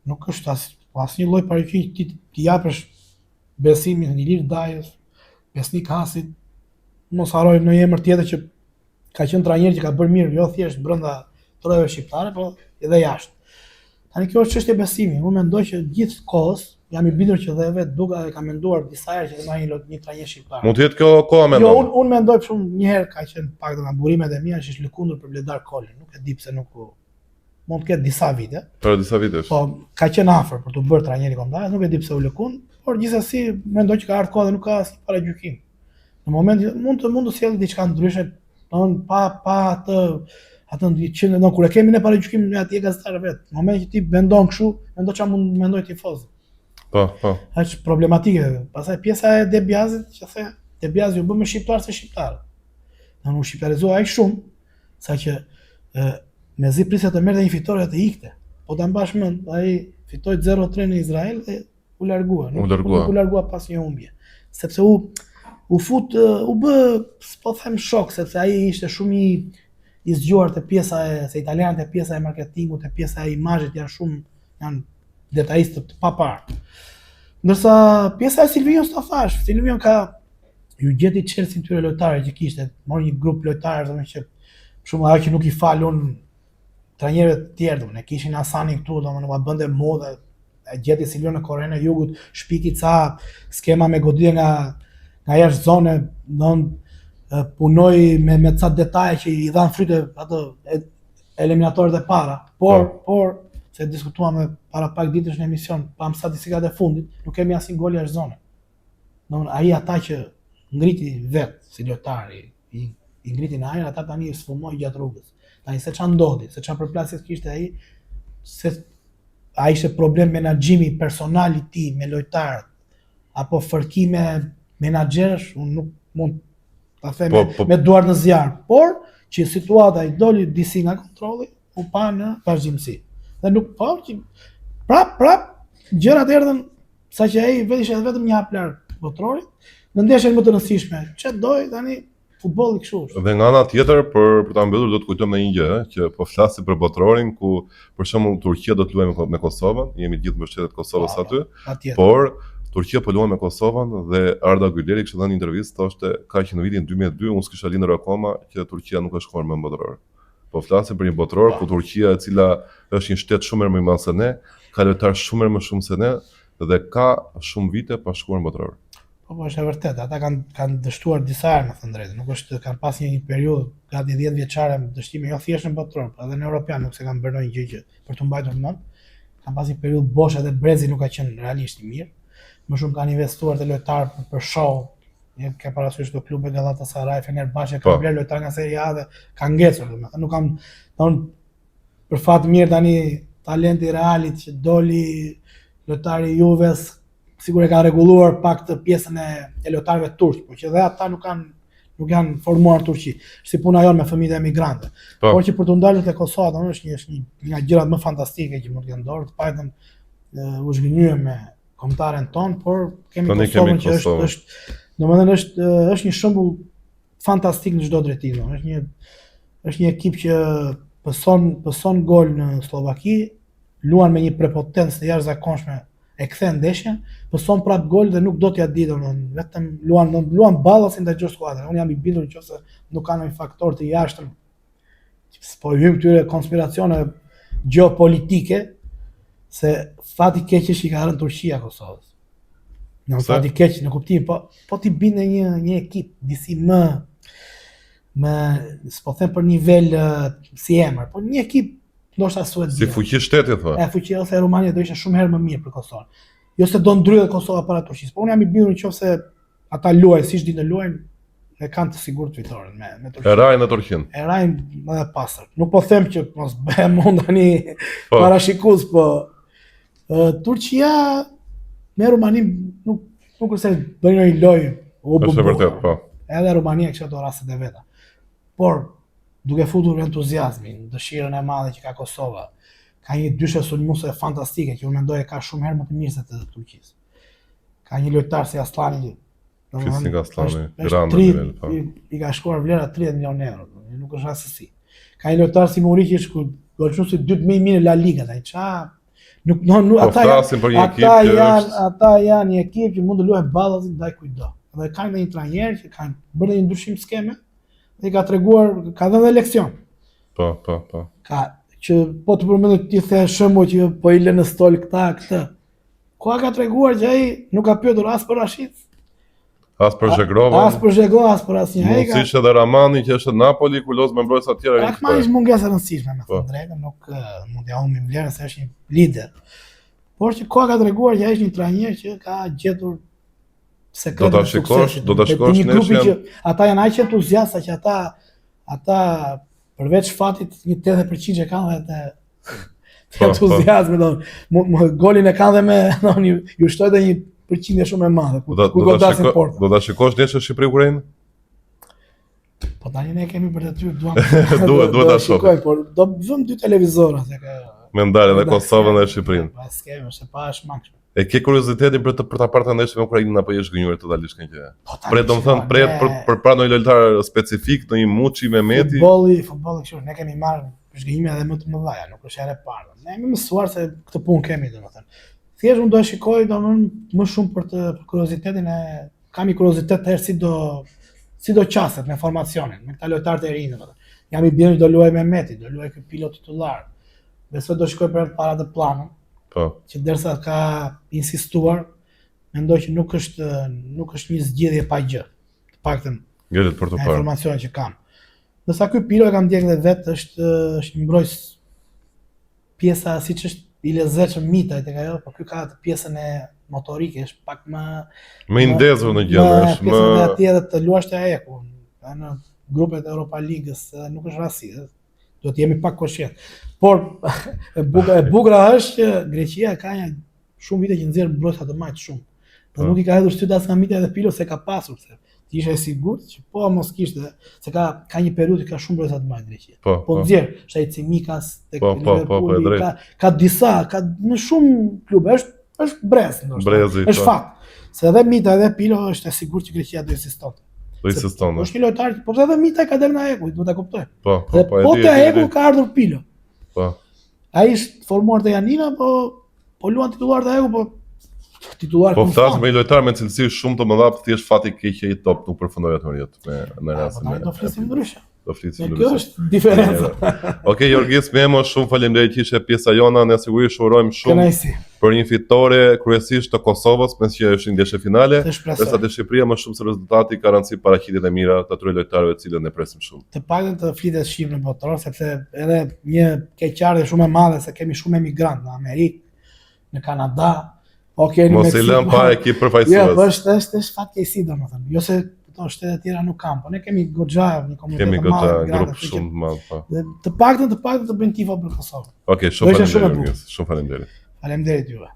nuk është asnjë lloj paraqitje ti japësh besimin në Ilir Dajës, Besnik Hasit, mos harrojmë në emër tjetër që ka qenë trajner që ka bërë mirë, jo thjesht brenda trojave shqiptare, por edhe jashtë. Tani kjo është çështje besimi. Unë mendoj që gjithë kohës jam i bindur që dhe vetë Duka e ka menduar disa herë që të marrë një trajner shqiptar. Mund të jetë kjo koha mendon. Jo, unë mendoj shumë një herë ka qenë pak nga burimet e mia që është lëkundur për Bledar Kolin. Nuk e di pse nuk mund të ketë disa vite. Për disa vitesh. Po ka qenë afër për të bërë trajneri kombëtar, nuk e di pse u lëkund. Por gjithsesi mendoj që ka ardhur koha dhe nuk ka asnjë paragjykim. Në moment mund të sjellë diçka ndryshe, domthon pa atë që kur e kemi ne paragjykim ne atje gazetarë vet. Në moment që ti mendon kështu, mendo çfarë mund mendoj tifoz. Po. Është problematike. Pastaj pjesa e De Biasit, që the, De Biasi u bë më shqiptar se shqiptar. Domthon u shqiptarizoi aq shumë saqë mezi prisja të merrte një fitore të ikte. po ta mbash mend, ai fitoi 0-3 në Izrael dhe u largua. U largua pas një humbje. Sepse u fut, u bë, po them shok, sepse ai ishte shumë i zgjuar te pjesa se italianët e pjesa e marketingut, e pjesa e imazhit janë detajistë të papar. Ndërsa pjesa e Silvinjos ta thash, Silvinjo ju gjeti Chelsea tyre lojtarë që kishte, mori një grup lojtarë domethënë që shumë ajo që nuk i falun trajnerëve të tjerë, domethënë kishin Hasani këtu, domethënë nuk bënte modë, e gjeti Silvinjo në Korenë e Jugut, shpiki ca skema me goditje nga jashtë zone, punoi me ca detaje që i dhan fryte ato eliminatorët e para, por se diskutuam para pak ditësh në emision, pam statistikat e fundit, nuk kemi asnjë gol jashtë zone. Domethënë ai ata që ngriti vet si lojtari, i ngriti në ajër, ata tani sfumoi gjatë rrugës. Tani se çfarë ndodhi, se çfarë përplasjes kishte ai, se ai ishte problem menaxhimi personal i tij me lojtarët apo fërkime menaxherësh, unë nuk mund ta them me duar në zjarr, por që situata i doli disi nga kontrolli, u pa në vazhdimsi. Dhe nuk po që prap gjërat erdhën saqë ai vetë ishte vetëm një hap larg botrorit, në ndeshjen më të rëndësishme. Çfarë doi tani futbolli kështu është. Dhe nga ana tjetër për ta mbyllur do të kujtojmë në një gjë, që po flasim për botrorin ku për shembull Turqia do të luajë me Kosovën, jemi gjithë mbështetjet e Kosovës aty, por Turqia po luan me Kosovën dhe Arda Güleri kishte dhënë një intervistë, thoshte kaq në vitin 2002 unë s'kisha lindur akoma që Turqia nuk është shkuar më në botror. Po flasim për një botror ku Turqia, e cila është një shtet shumë më i madh se ne, ka lojtar shumë më shumë se ne dhe ka shumë vite pa shkuar në botror. Po është e vërtetë, ata kanë dështuar disa herë, më thënë drejtë, nuk është kanë pas një periudhë gati 10 vjeçare me dështime jo thjesht në botror, por edhe në europian nuk se kanë bërë një gjë për të mbajtur mend. Kanë pas një periudhë bosh edhe brezi nuk ka qenë realisht i mirë. Më shumë kanë investuar te lojtarë për show. Ne ke parasysh të klube Galatasaray, Fenerbahçe kanë blerë lojtarë nga Serie A dhe kanë ngecur, domethënë nuk kanë për fat mirë tani talenti i Realit që doli lojtari i Juves sigur e ka rregulluar pak të pjesën e lojtarëve turq, por që dhe ata nuk janë formuar në Turqi. Si puna jonë me fëmijët e emigrantëve. Por që për të ndalur te Kosova, domethënë është një nga gjërat më fantastike që mund të ndodhur, të paktën u zhgënjye me kombëtaren ton, por kemi Kosovën që është domethënë është një shembull fantastik në çdo drejtim. Është një ekip që pëson gol në Slovaki, luan me një prepotencë të jashtëzakonshme, e kthen ndeshjen, pëson prap gol dhe nuk do t'ja di domethënë, vetëm luan ballasin ndaj gjë skuadra. Unë jam i bindur nëse nuk ka ndonjë faktor të jashtëm. Po hym këtyre konspiracione gjeopolitike, se fati keq që i ka rënë Turqia Kosovës. Në fati keq në kuptim, po ti binde një ekip disi më s'po them për nivel si emër, po një ekip ndoshta suedez. Si fuqi shteti thonë. Fuqia ose Rumania do ishte shumë herë më mirë për Kosovën. Jo se do ndryhet Kosova para Turqisë, po unë jam i bindur nëse ata luajnë siç dinë luajnë, e kanë të sigurt fitoren me Turqinë. E rajnë në Turqinë. E rajnë më të pastër. Nuk po them që mos bëhem unë tani parashikues, po Turqia me Rumaninë nuk është se bëjnë një lojë u bë. Është vërtet, po. Edhe Rumania kishte ato rastet e veta. Por duke futur entuziazmin, dëshirën e madhe që ka Kosova, ka një dyshe sulmuese fantastike që unë mendoj e ka shumë herë më të mirë se të Turqisë. Ka një lojtar si Aslani, Kristin Aslani, grande nivel, po. I ka shkuar vlera 30 milionë euro, nuk është rastësi. Ka një lojtar si Muriqi që golçuesi dytë më i mirë në La Liga, tani ata janë një ekip që mund të luajë ballatin ndaj kujdo. Dhe kanë një trajner që kanë bërë një ndryshim skeme dhe ka treguar, ka dhënë leksion. Po. Ka që po të përmendet ti the shembull që po i lënë në stol këtë. Ku ka treguar që ai nuk ka pyetur as për Rashid, as për Zhegrova, as për asnjë. Ai ka ishte edhe Ramani që është në Napoli, ku los me mbrojtësa të tjerë. Ka marrë mungesë e rëndësishme me thënë drejtën, nuk mund t'ja humbim vlerën se është një lider. Por që ka treguar që ai është një trajner që ka gjetur sekretin e suksesit. Do ta shikosh nesër. Ata janë aq entuziasta që ata përveç fatit një 80% e kanë edhe entuziazmi, golin e kanë dhe me ju shtoj edhe një përqindje shumë e madhe ku godasin portën. Do ta shikosh nesër Shqipëri-Ukrainë? Po tani ne kemi për detyrë duam Duhet do ta shikoj, por do vëm 2 televizora se ka. Me ndarë edhe Kosovën dhe Shqipërinë. Pas kemi, është e pashmangshme. E ke kuriozitetin për ta parë ta ndeshje me Ukrainën apo je zgënjur totalisht nga gjëja? Po tani. Pret domethënë pret për pra ndonjë lojtar specifik, ndonjë Muçi Mehmeti. Futbolli kështu, ne kemi marrë zhgënjime edhe më të mëdha, nuk është herë e parë. Ne kemi mësuar se këtë punë kemi domethënë. Thjesht unë do shikoj domethënë më shumë për kuriozitetin e kam i kuriozitet herë si do qaset me formacionin, me këta lojtarët e rinj domethënë. Jam i bindur do luaj Mehmeti, do luaj ky pilot titullar. Besoj do shkoj për para të planën. Po. Që derisa ka insistuar, mendoj që nuk është një zgjedhje pa gjë. Të paktën Gjelet për të parë. Informacionet që kam. Ndërsa ky pilo e kam ndjek dhe vetë është një mbrojtës pjesa siç është i lezetshëm Mita tek ajo, por ky ka atë pjesën e motorike, është pak më i ndezur në gjë, është më pjesën e atij edhe të luash te Ajeku, në grupet e Europa Ligës, nuk është rasti, do të jemi pak koshient. Por e bukur është që Greqia ka shumë vite që nxjerr mbrojtësa të majtë shumë. Dhe nuk i ka hedhur syt as nga Mita dhe Pilo se ka pasur se isha e sigurt që po mos kishte se ka një periudhë ka shumë mbrojtësa të majtë Greqia. Po nxjerr, është ai Tsimikas tek Liverpooli, ka disa, ka në shumë klube, është brez ndoshta. Është fakt. Se edhe Mita edhe Pilo është e sigurt që Greqia do insistonte. Do insistonte. Është një lojtar, por edhe Mita ka dalë nga Ajeku, do ta kuptoj. Po te Ajeku ka ardhur Pilo. Po. Ai është formuar te Janina, po luan titullar te Ajeku, po titullar. Po flas me një lojtar me cilësi shumë të mëdha, thjesht fati keq që i top nuk përfundoi atë jetë me rastin. Do flisim ndryshe. Do flisim ndryshe. Kjo është diferenca. Okej, Jorgis Memo, shumë faleminderit që ishe pjesa jona, ne sigurisht urojmë shumë për një fitore kryesisht të Kosovës, mes që është një ndeshje finale, ndërsa te Shqipëria më shumë se rezultati ka rëndësi paraqitjet e mira të atyre lojtarëve të cilët ne presim shumë. Të paktën të flitet shqip në botror, sepse edhe një keqardhje shumë e madhe se kemi shumë emigrantë në Amerikë, në Kanada. Okej, mos i lëm pa ekip përfaqësues. Jo, është fatkeqësi domethënë. Jo se këto shtete të tjera nuk kanë, po ne kemi goxha një komunitet të madh, grup shumë të madh, po. Të paktën të bëjnë tifo për Kosovën. Okej, shumë faleminderit. Shumë faleminderit. Faleminderit juve.